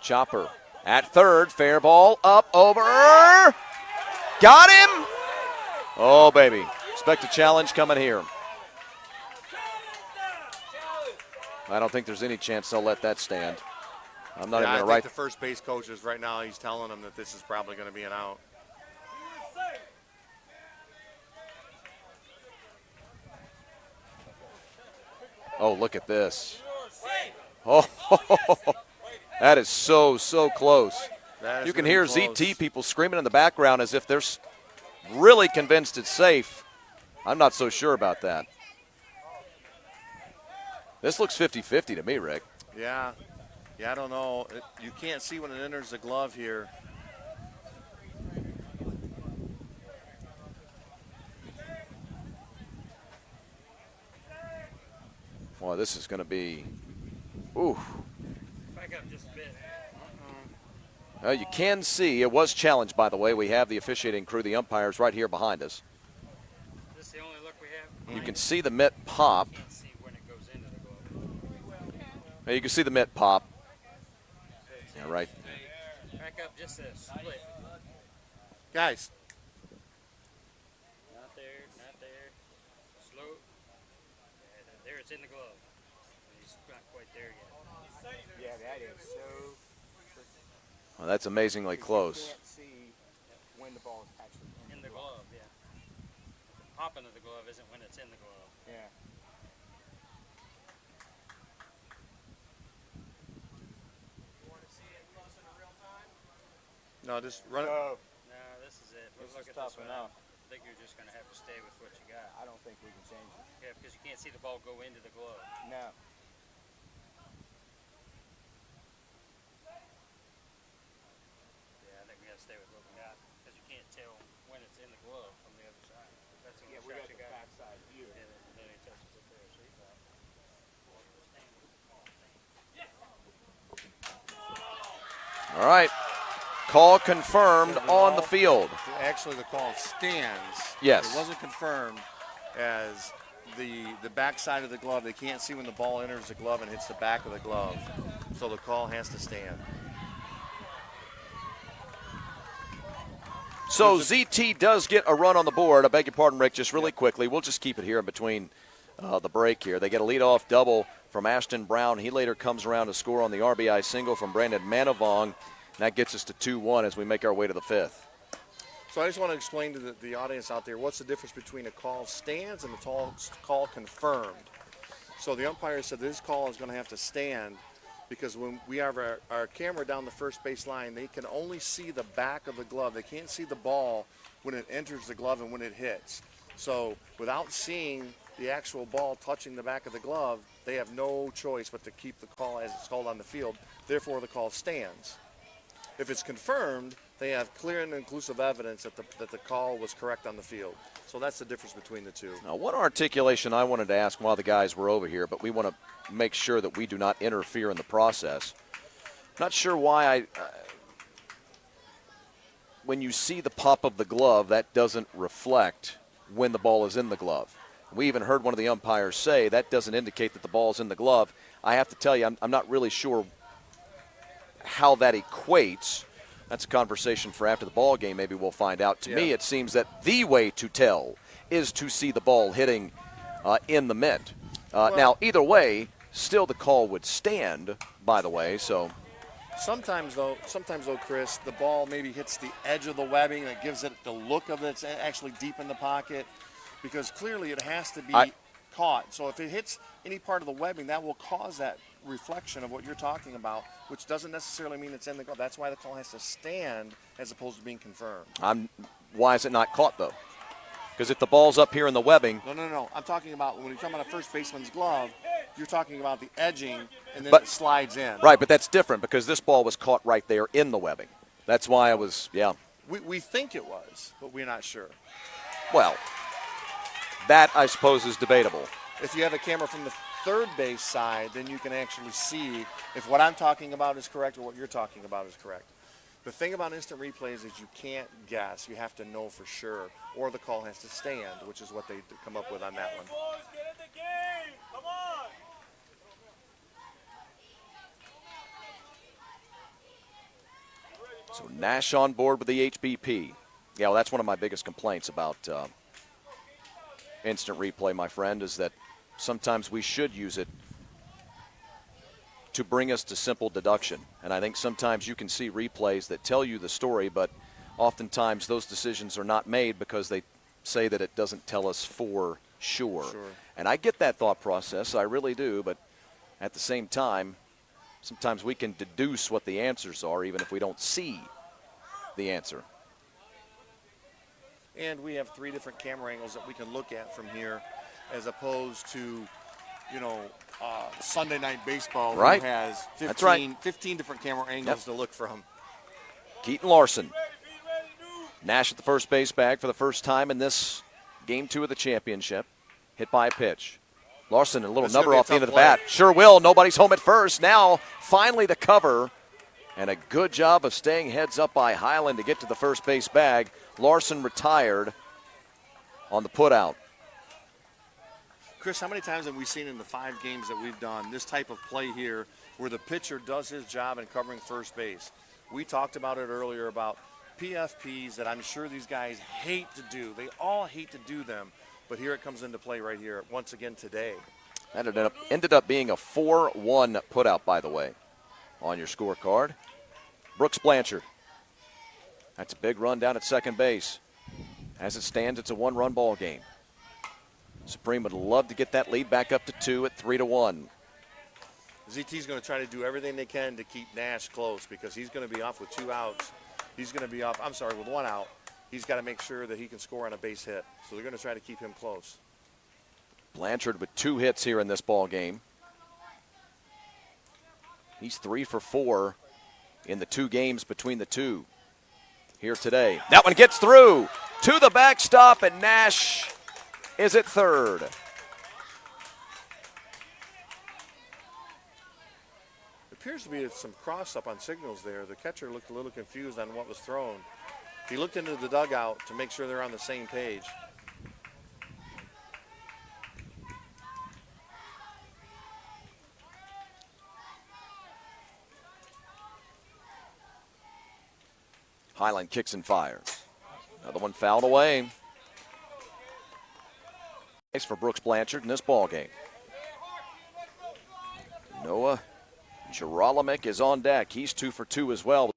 Chopper at third, fair ball, up, over. Got him! Oh, baby. Expect a challenge coming here. I don't think there's any chance they'll let that stand. I'm not even I going to think write. the first base coach is right now, he's telling them that this is probably going to be an out. Oh, look at this. Oh, that is so close. You can hear ZT people screaming in the background as if they're really convinced it's safe. I'm not so sure about that. This looks 50-50 to me, Rick. Yeah, I don't know. You can't see when it enters the glove here. Boy, this is going to be, ooh. Back up just a bit. You can see, it was challenged, by the way. We have the officiating crew, the umpires, right here behind us. This is the only look we have. You can see the mitt pop. Can't see when it goes into the glove. Now you can see the mitt pop. Yeah, right. Back up just a split. Guys, Not there, not there. Slow. Yeah, there it's in the glove. He's not quite there yet. Yeah, that is so. Well, that's amazingly close. You can't see when the ball is actually In the glove, yeah. The pop into the glove isn't when it's in the glove. Yeah. no, just run it. Oh, No, this is it. This Look is at tough this one. enough. I think you're just going to have to stay with what you got. I don't think we can change it. Yeah, because you can't see the ball go into the glove. No. Yeah, I think we got to stay with what we got because you can't tell when it's in the glove from the other side. That's the Yeah, only we shot got you the got. backside view. Yeah, then he touches it there, so he's out. All right. Call confirmed on the field. Actually, the call stands. Yes. It wasn't confirmed as the backside of the glove. They can't see when the ball enters the glove and hits the back of the glove. So the call has to stand. So ZT does get a run on the board. I beg your pardon, Rick, just really quickly. We'll just keep it here in between the break here. They get a leadoff double from Ashton Brown. He later comes around to score on the RBI single from Brandon Manavong. That gets us to 2-1 as we make our way to the fifth. So I just want to explain to the audience out there what's the difference between a call stands and a call confirmed. So the umpire said this call is going to have to stand because when we have our camera down the first base line, they can only see the back of the glove. They can't see the ball when it enters the glove and when it hits. So without seeing the actual ball touching the back of the glove, they have no choice but to keep the call as it's called on the field. Therefore, the call stands. If it's confirmed, they have clear and inclusive evidence that the call was correct on the field. So that's the difference between the two. Now, one articulation I wanted to ask while the guys were over here, but we want to make sure that we do not interfere in the process. Not sure why when you see the pop of the glove, that doesn't reflect when the ball is in the glove. We even heard one of the umpires say that doesn't indicate that the ball is in the glove. I have to tell you, I'm not really sure how that equates. That's a conversation for after the ball game. Maybe we'll find out. To me, it seems that the way to tell is to see the ball hitting in the mitt. Now, either way, still the call would stand, by the way. So sometimes though, Chris, the ball maybe hits the edge of the webbing that gives it the look of it's actually deep in the pocket, because clearly it has to be caught. So if it hits any part of the webbing, that will cause that reflection of what you're talking about, which doesn't necessarily mean it's in the glove. That's why the call has to stand as opposed to being confirmed. Why is it not caught, though? Because if the ball's up here in the webbing. No. I'm talking about when you're talking about a first baseman's glove, you're talking about the edging, and then it slides in. Right, but that's different because this ball was caught right there in the webbing. That's why I was, We think it was, but we're not sure. Well, that, I suppose, is debatable. If you have a camera from the third base side, then you can actually see if what I'm talking about is correct or what you're talking about is correct. The thing about instant replays is you can't guess. You have to know for sure, or the call has to stand, which is what they come up with on that one. So Nash on board with the HBP. Yeah, well, that's one of my biggest complaints about instant replay, my friend, is that sometimes we should use it to bring us to simple deduction. And I think sometimes you can see replays that tell you the story, but oftentimes those decisions are not made because they say that it doesn't tell us for sure. And I get that thought process, I really do, but at the same time, sometimes we can deduce what the answers are even if we don't see the answer. And we have 3 different camera angles that we can look at from here, as opposed to, Sunday Night Baseball, who has 15 different camera angles to look from. Keaton Larson. Nash at the first base bag for the first time in this Game 2 of the championship. Hit by a pitch. Larson, a little number off the end of the bat. Sure will. Nobody's home at first. Now, finally the cover. And a good job of staying heads up by Highland to get to the first base bag. Larson retired on the putout. Chris, how many times have we seen in the 5 games that we've done this type of play here where the pitcher does his job in covering first base? We talked about it earlier about PFPs that I'm sure these guys hate to do. They all hate to do them, but here it comes into play right here once again today. That ended up being a 4-1 putout, by the way, on your scorecard. Brooks Blanchard. That's a big run down at second base. As it stands, it's a 1-run ball game. Supreme would love to get that lead back up to 2 at 3-1. ZT's going to try to do everything they can to keep Nash close because he's going to be off with 2 outs. He's going to be off, with 1 out. He's got to make sure that he can score on a base hit. So they're going to try to keep him close. Blanchard with 2 hits here in this ball game. He's 3 for 4 in the 2 games between the two here today. That one gets through to the backstop, and Nash is at third. Appears to be some cross-up on signals there. The catcher looked a little confused on what was thrown. He looked into the dugout to make sure they're on the same page. Highland kicks and fires. Another one fouled away. Nice for Brooks Blanchard in this ball game. Noah Gerolimic is on deck. He's 2 for 2 as well.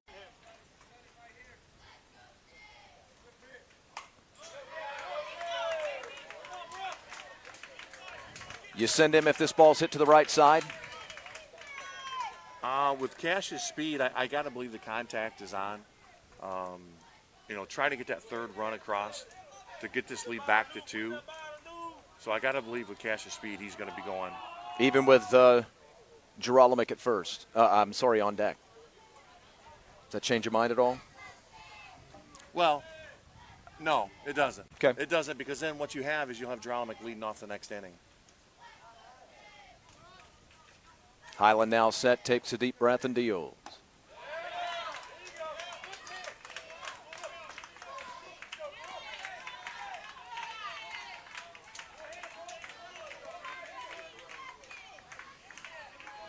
You send him if this ball's hit to the right side? With Cash's speed, I got to believe the contact is on. Trying to get that 3rd run across to get this lead back to 2. So I got to believe with Cash's speed, he's going to be going. Even with Gerolimic at first. On deck. Does that change your mind at all? Well, no, it doesn't. Okay. It doesn't, because then what you have is you'll have Gerolimic leading off the next inning. Highland now set, takes a deep breath and deals.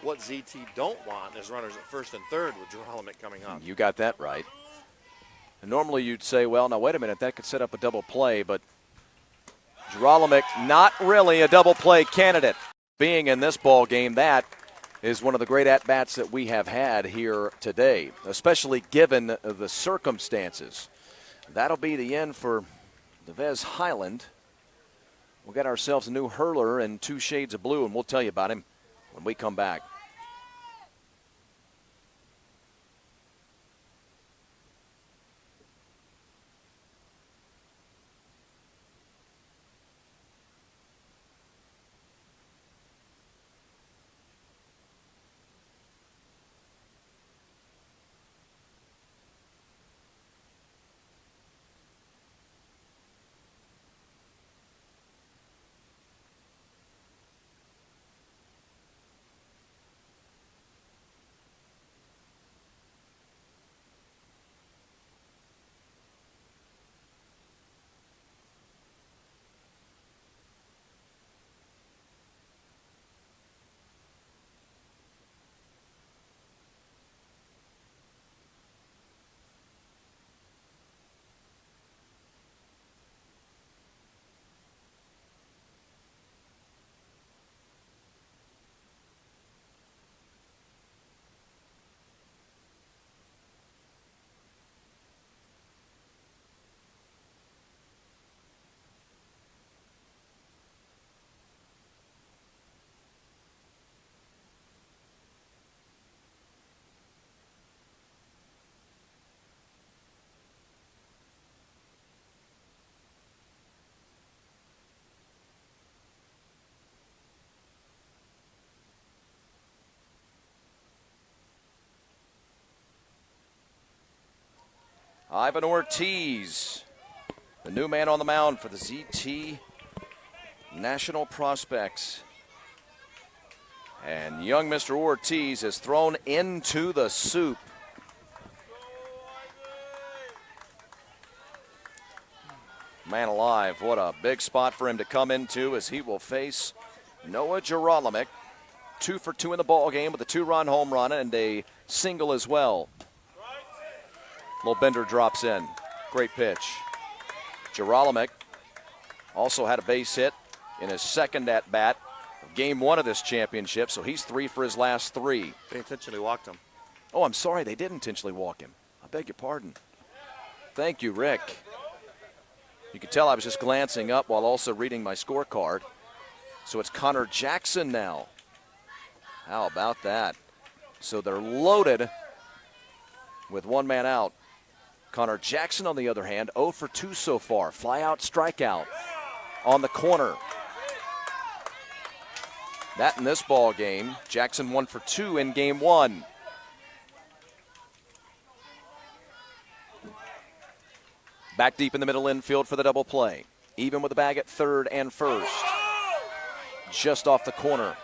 What ZT don't want is runners at first and third with Geralamick coming up. You got that right. And normally you'd say, well, now wait a minute, that could set up a double play, but Geralamick not really a double play candidate. Being in this ball game, that is one of the great at-bats that we have had here today, especially given the circumstances. That'll be the end for Devez Highland. We'll get ourselves a new hurler in 2 shades of blue, and we'll tell you about him when we come back. Ivan Ortiz, the new man on the mound for the ZT National Prospects. And young Mr. Ortiz is thrown into the soup. Man alive, what a big spot for him to come into as he will face Noah Geralamick. 2 for 2 in the ball game with a 2-run home run and a single as well. Little Bender drops in. Great pitch. Geralamick also had a base hit in his second at-bat of game 1 of this championship, so he's 3 for his last 3. They intentionally walked him. Oh, I'm sorry, they did intentionally walk him. I beg your pardon. Thank you, Rick. You could tell I was just glancing up while also reading my scorecard. So it's Connor Jackson now. How about that? So they're loaded with 1 man out. Connor Jackson, on the other hand, 0 for 2 so far. Fly out, strikeout on the corner. That in this ball game. Jackson 1 for 2 in game 1. Back deep in the middle infield for the double play. Even with the bag at third and first. Just off the corner.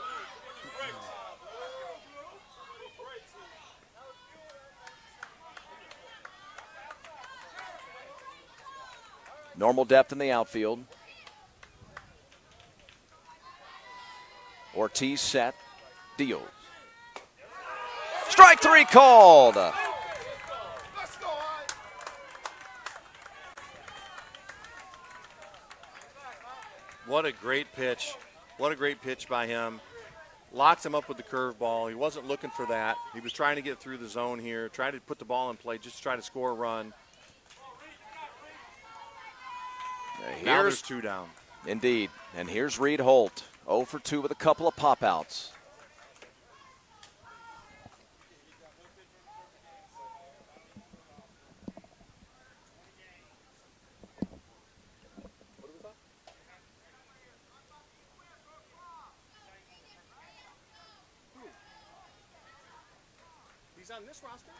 Normal depth in the outfield. Ortiz set, deals. Strike 3 called. What a great pitch. What a great pitch by him. Locked him up with the curveball. He wasn't looking for that. He was trying to get through the zone here, try to put the ball in play, just to try to score a run. Now there's 2 down. Indeed. And here's Reed Holt, 0 for 2 with a couple of pop-outs. He's on this roster?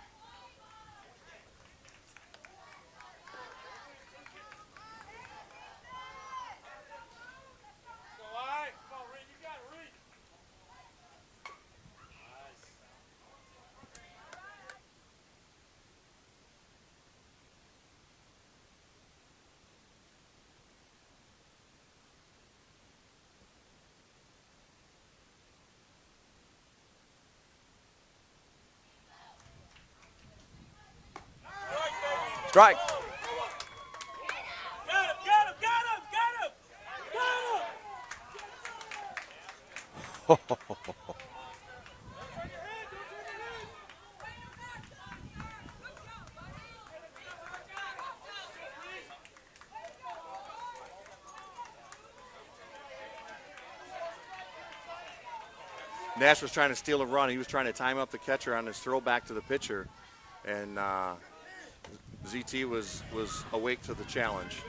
Strike. Nash was trying to steal a run. He was trying to time up the catcher on his throw back to the pitcher, and ZT was awake to the challenge.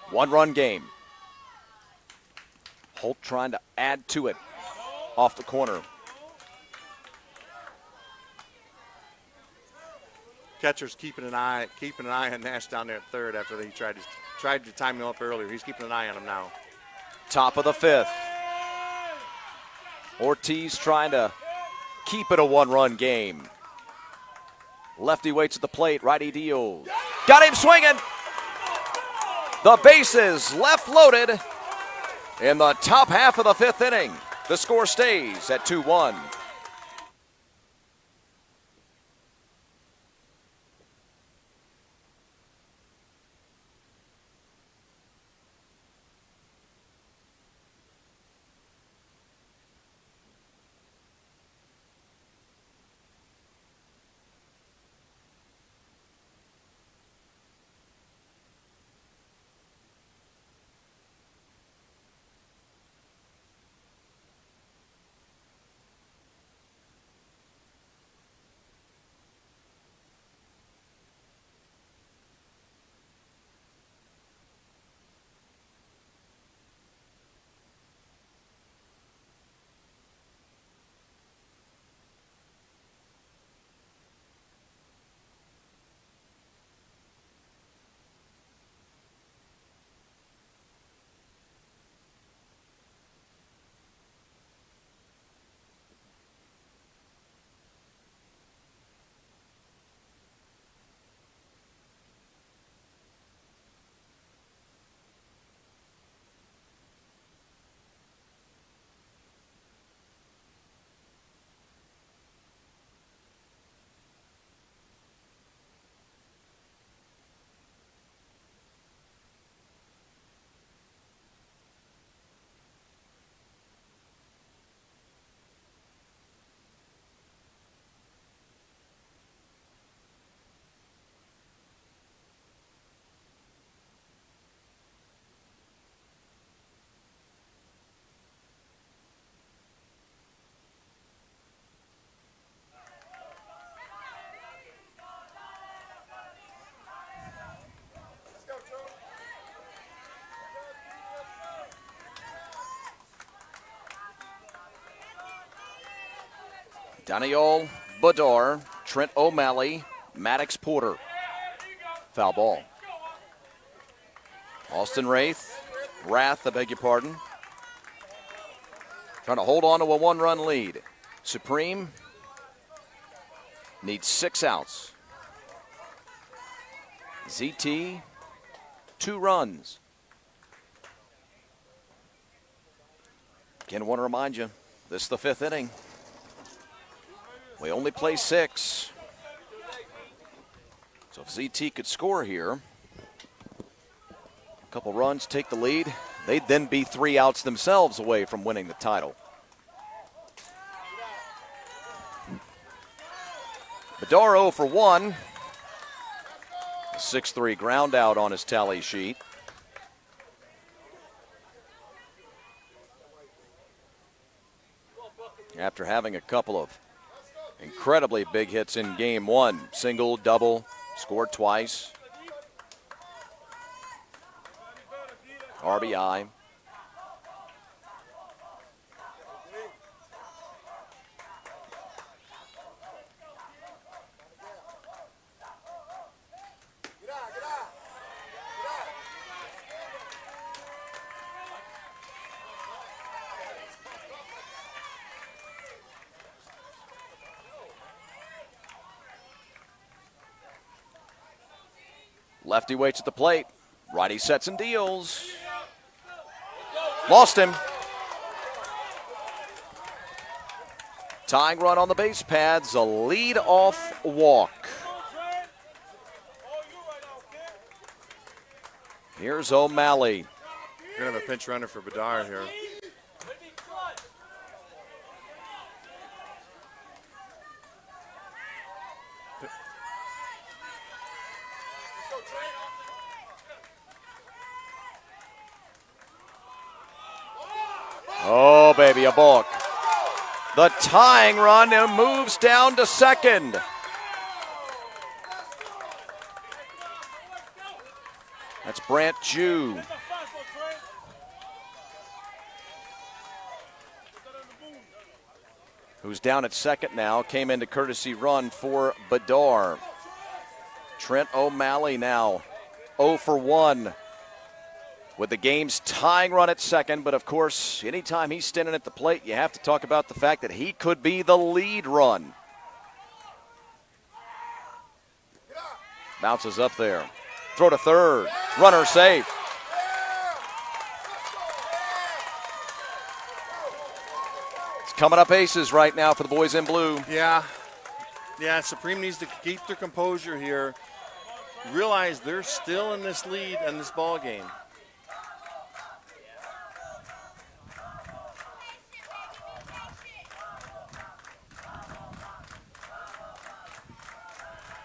One-run game. Holt trying to add to it off the corner. Catcher's keeping an eye on Nash down there at third after he tried to time him up earlier. He's keeping an eye on him now. Top of the fifth. Ortiz trying to keep it a one-run game. Lefty waits at the plate. Righty deals. Got him swinging. The bases left loaded in the top half of the fifth inning. The score stays at 2-1. Daniel Badar, Trent O'Malley, Maddox Porter. Foul ball. Austin Rath, I beg your pardon. Trying to hold on to a one-run lead. Supreme needs 6 outs. ZT, 2 runs. Again, I want to remind you, this is the 5th inning. We only play 6. So if ZT could score here, a couple runs, take the lead, they'd then be 3 outs themselves away from winning the title. Badar 0 for 1. A 6-3 ground out on his tally sheet. After having a couple of incredibly big hits in game 1. Single, double, scored twice. RBI. Lefty waits at the plate. Righty sets and deals. Lost him. Tying run on the base pads, a lead-off walk. Here's O'Malley. We're going to have a pinch runner for Bedard here. Oh, baby, a balk. The tying run and moves down to second. That's Brant Jew. Who's down at second now, came into courtesy run for Bedard. Trent O'Malley now 0 for 1 with the game's tying run at second. But, of course, anytime he's standing at the plate, you have to talk about the fact that he could be the lead run. Bounces up there. Throw to third. Runner safe. It's coming up aces right now for the boys in blue. Yeah, Supreme needs to keep their composure here. Realize they're still in this lead in this ball game.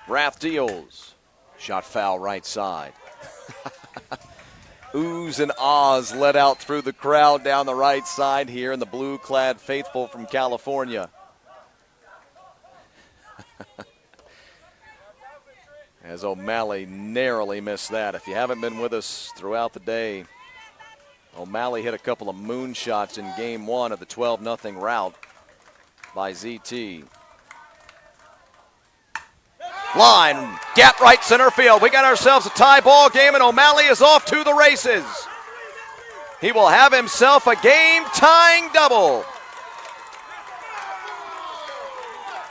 Rath deals. Shot foul right side. Oohs and ahs let out through the crowd down the right side here in the blue-clad faithful from California. As O'Malley narrowly missed that. If you haven't been with us throughout the day, O'Malley hit a couple of moonshots in game one of the 12-0 rout by ZT. Line, gap right center field. We got ourselves a tie ball game, and O'Malley is off to the races. He will have himself a game-tying double.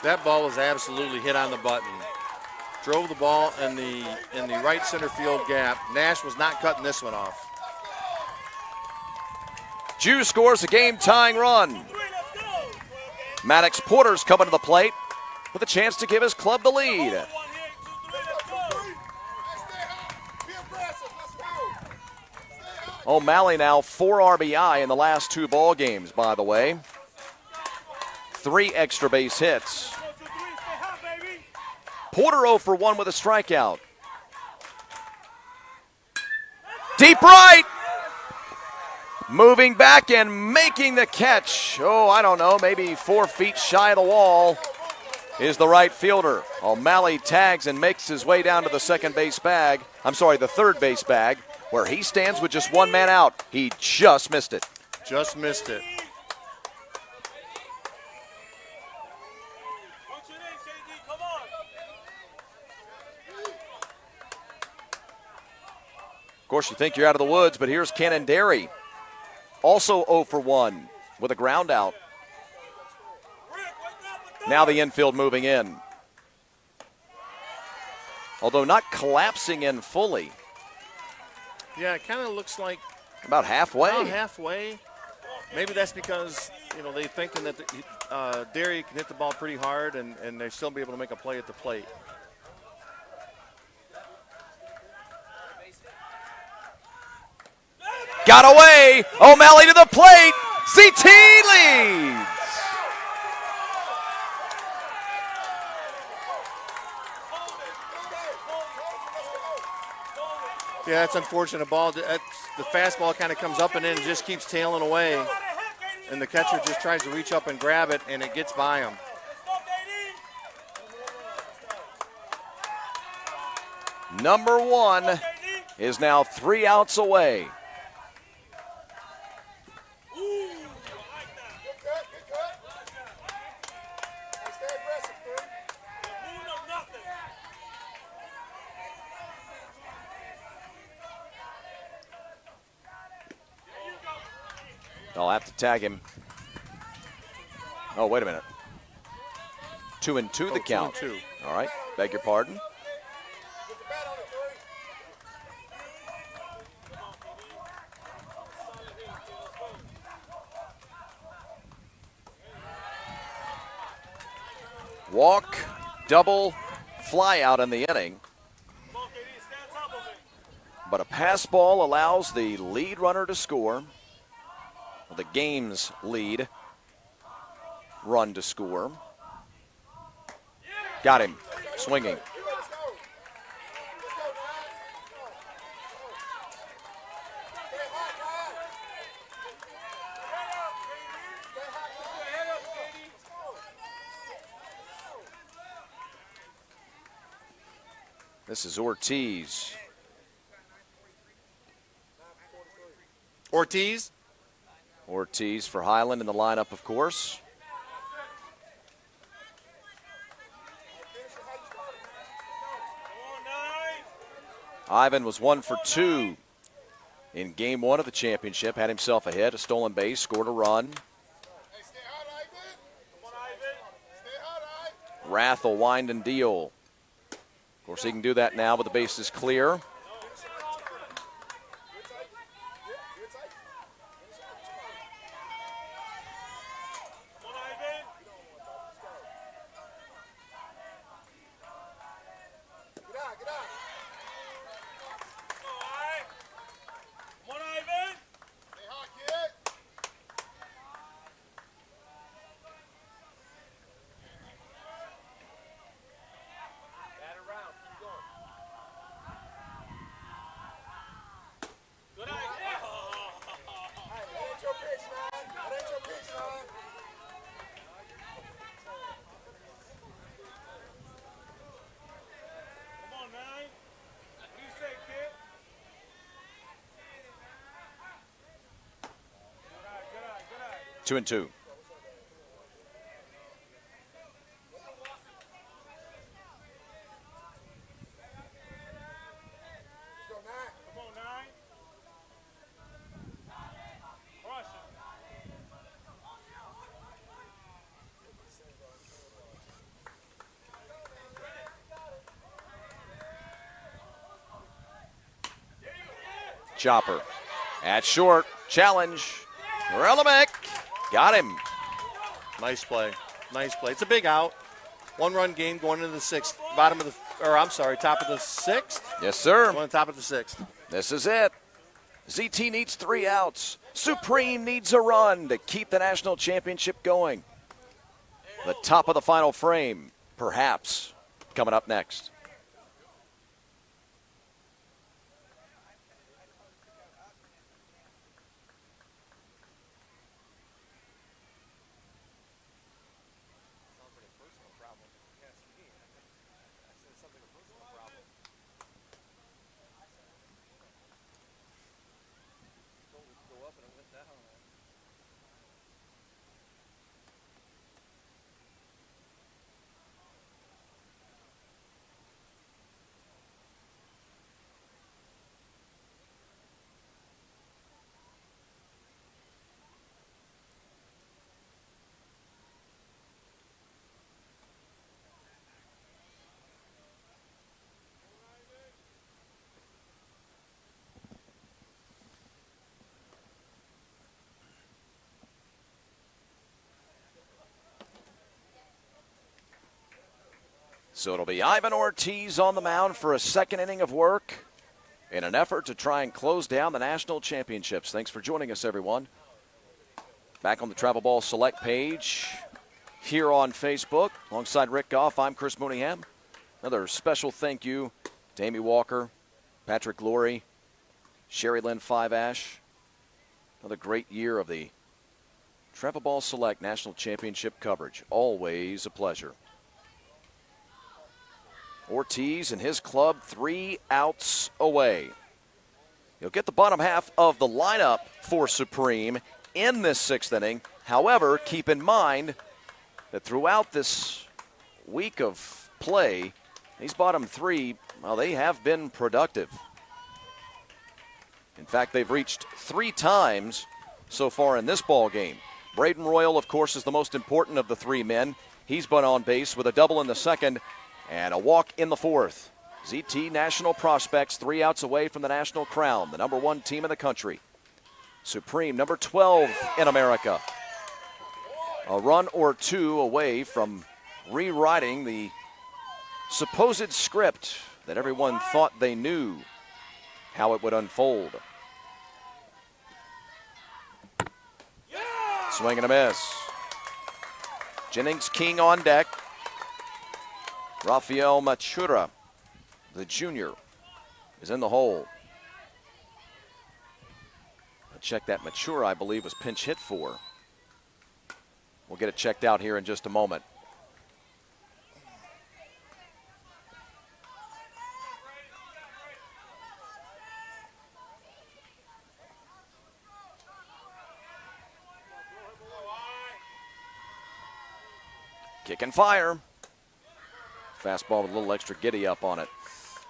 That ball was absolutely hit on the button. Drove the ball in the right center field gap. Nash was not cutting this one off. Jew scores a game-tying run. Maddox Porter's coming to the plate with a chance to give his club the lead. O'Malley now 4 RBI in the last 2 ball games, by the way. 3 extra base hits. Porter 0 for 1 with a strikeout. Deep right. Moving back and making the catch. Oh, I don't know, maybe 4 feet shy of the wall is the right fielder. O'Malley tags and makes his way down to the third base bag, where he stands with just 1 man out. He just missed it. Just missed it. Of course, you think you're out of the woods, but here's Canondary. Also 0 for 1 with a ground out. Now the infield moving in. Although not collapsing in fully. Yeah, it kind of looks like about halfway. About halfway. Maybe that's because, they're thinking that Derry can hit the ball pretty hard and they still be able to make a play at the plate. Got away. O'Malley to the plate. ZT leads. Yeah, that's unfortunate ball. The fastball kind of comes up and in and just keeps tailing away. And the catcher just tries to reach up and grab it, and it gets by him. Number 1 is now 3 outs away. I'll have to tag him. Oh, wait a minute. 2-2 the count. 2-2. All right, beg your pardon. walk, double, fly out in the inning. But a pass ball allows the lead runner to score, the game's lead run to score. Got him, swinging. This is Ortiz. Ortiz for Highland in the lineup, of course. Ivan was 1 for 2 in game 1 of the championship. Had himself a hit, a stolen base, scored a run. Rath will wind and deal. Of course, he can do that now, but the base is clear. Two and two. Chopper at short, challenge. Relimek got him. Nice play. Nice play. It's a big out. 1-run game going into the sixth. Top of the sixth? Yes, sir. Going to the top of the sixth. This is it. ZT needs 3 outs. Supreme needs a run to keep the national championship going. The top of the final frame, perhaps, coming up next. So it'll be Ivan Ortiz on the mound for a second inning of work in an effort to try and close down the national championships. Thanks for joining us, everyone. Back on the Travel Ball Select page here on Facebook. Alongside Rick Goff, I'm Chris Mooneyham. Another special thank you to Amy Walker, Patrick Laurie, Sherry Lynn Five Ash. Another great year of the Travel Ball Select National Championship coverage. Always a pleasure. Ortiz and his club 3 outs away. He'll get the bottom half of the lineup for Supreme in this 6th inning. However, keep in mind that throughout this week of play, these bottom 3, well, they have been productive. In fact, they've reached 3 times so far in this ball game. Braden Royal, of course, is the most important of the 3 men. He's been on base with a double in the 2nd. And a walk in the 4th. ZT National Prospects 3 outs away from the national crown, the number 1 team in the country. Supreme, number 12 in America. A run or 2 away from rewriting the supposed script that everyone thought they knew how it would unfold. Swing and a miss. Jennings King on deck. Rafael Machura, the junior, is in the hole. Check that Machura, I believe, was pinch hit for. We'll get it checked out here in just a moment. Kick and fire. Fastball with a little extra giddy up on it.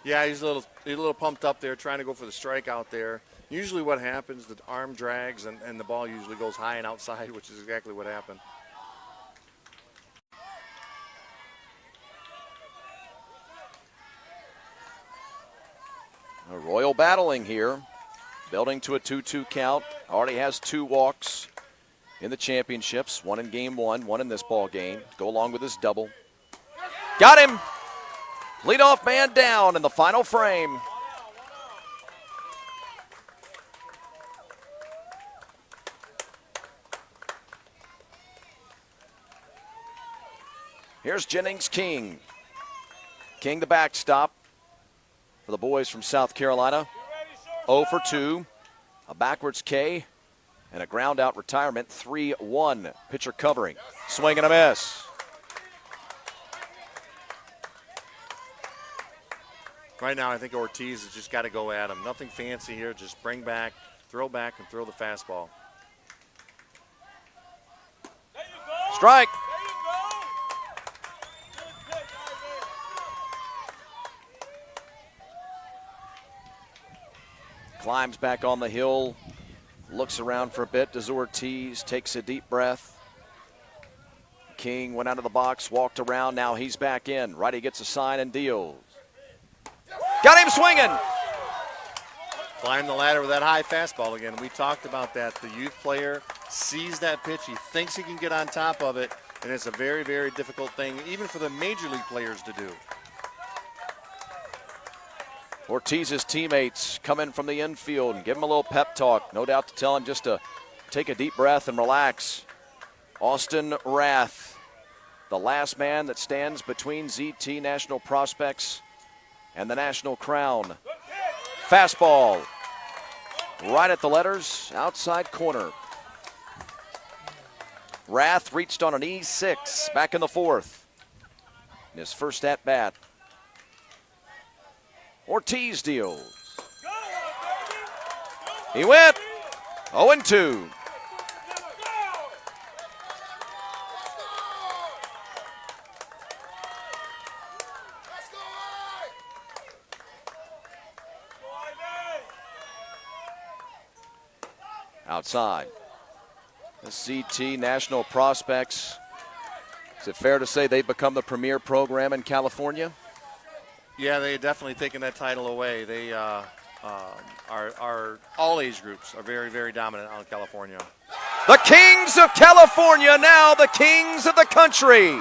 Yeah, he's a little pumped up there, trying to go for the strike out there. Usually what happens, the arm drags and the ball usually goes high and outside, which is exactly what happened. A Royal battling here, building to a 2-2 count. Already has 2 walks in the championships, 1 in game 1, 1 in this ball game. Go along with his double. Got him! Leadoff man down in the final frame. Here's Jennings King. King the backstop for the boys from South Carolina. 0 for 2, a backwards K, and a ground out retirement. 3-1. Pitcher covering. Swing and a miss. Right now, I think Ortiz has just got to go at him. Nothing fancy here. Just bring back, and throw the fastball. Strike. Climbs back on the hill, looks around for a bit. Does Ortiz, takes a deep breath. King went out of the box, walked around. Now he's back in. Righty gets a sign and deals. Got him swinging. Climb the ladder with that high fastball again. We talked about that. The youth player sees that pitch. He thinks he can get on top of it, and it's a very, very difficult thing, even for the major league players to do. Ortiz's teammates come in from the infield and give him a little pep talk. No doubt to tell him just to take a deep breath and relax. Austin Rath, the last man that stands between ZT National Prospects and the National Crown. Fastball right at the letters, outside corner. Rath reached on an E6 back in the 4th. In his first at bat. Ortiz deals. He went 0-2. Outside. The CT National Prospects. Is it fair to say they've become the premier program in California? Yeah, they definitely taken that title away. They are all age groups are very, very dominant out in California. The Kings of California, now the kings of the country.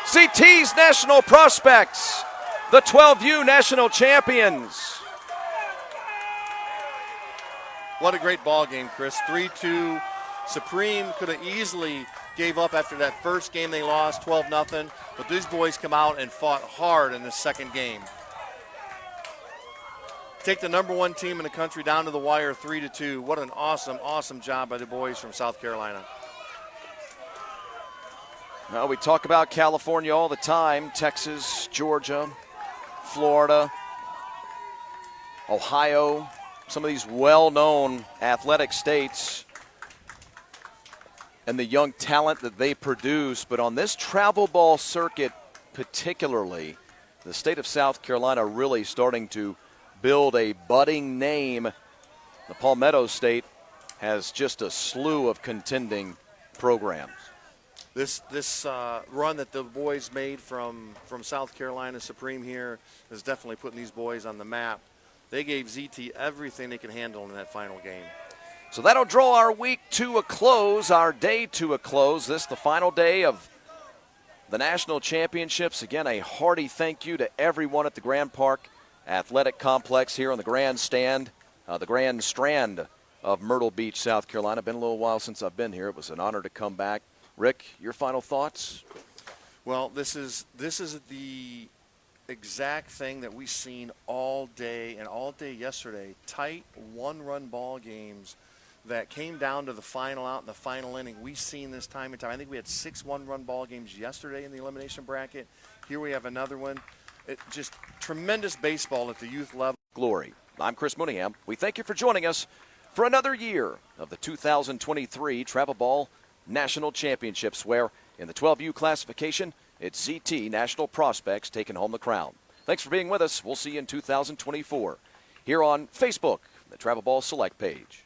CT's National Prospects, the 12U National Champions. What a great ball game, Chris. 3-2. Supreme could have easily gave up after that first game they lost, 12-0. But these boys come out and fought hard in the second game. Take the #1 team in the country down to the wire, 3-2. What an awesome, awesome job by the boys from South Carolina. Well, we talk about California all the time. Texas, Georgia, Florida, Ohio, some of these well-known athletic states and the young talent that they produce. But on this travel ball circuit particularly, the state of South Carolina really starting to build a budding name. The Palmetto State has just a slew of contending programs. This run that the boys made from South Carolina Supreme here is definitely putting these boys on the map. They gave ZT everything they could handle in that final game. So that'll draw our week to a close, our day to a close. This the final day of the national championships. Again, a hearty thank you to everyone at the Grand Park Athletic Complex here on the Grand Strand of Myrtle Beach, South Carolina. Been a little while since I've been here. It was an honor to come back. Rick, your final thoughts? Well, this is the exact thing that we've seen all day and all day yesterday. Tight one-run ball games that came down to the final out in the final inning. We've seen this time and time. I think we had 6 one-run ball games yesterday in the elimination bracket. Here we have another one. Just tremendous baseball at the youth level. Glory. I'm Chris Mooneyham. We thank you for joining us for another year of the 2023 Travel Ball National Championships, where in the 12U classification, it's ZT National Prospects taking home the crown. Thanks for being with us. We'll see you in 2024 here on Facebook, the Travel Ball Select page.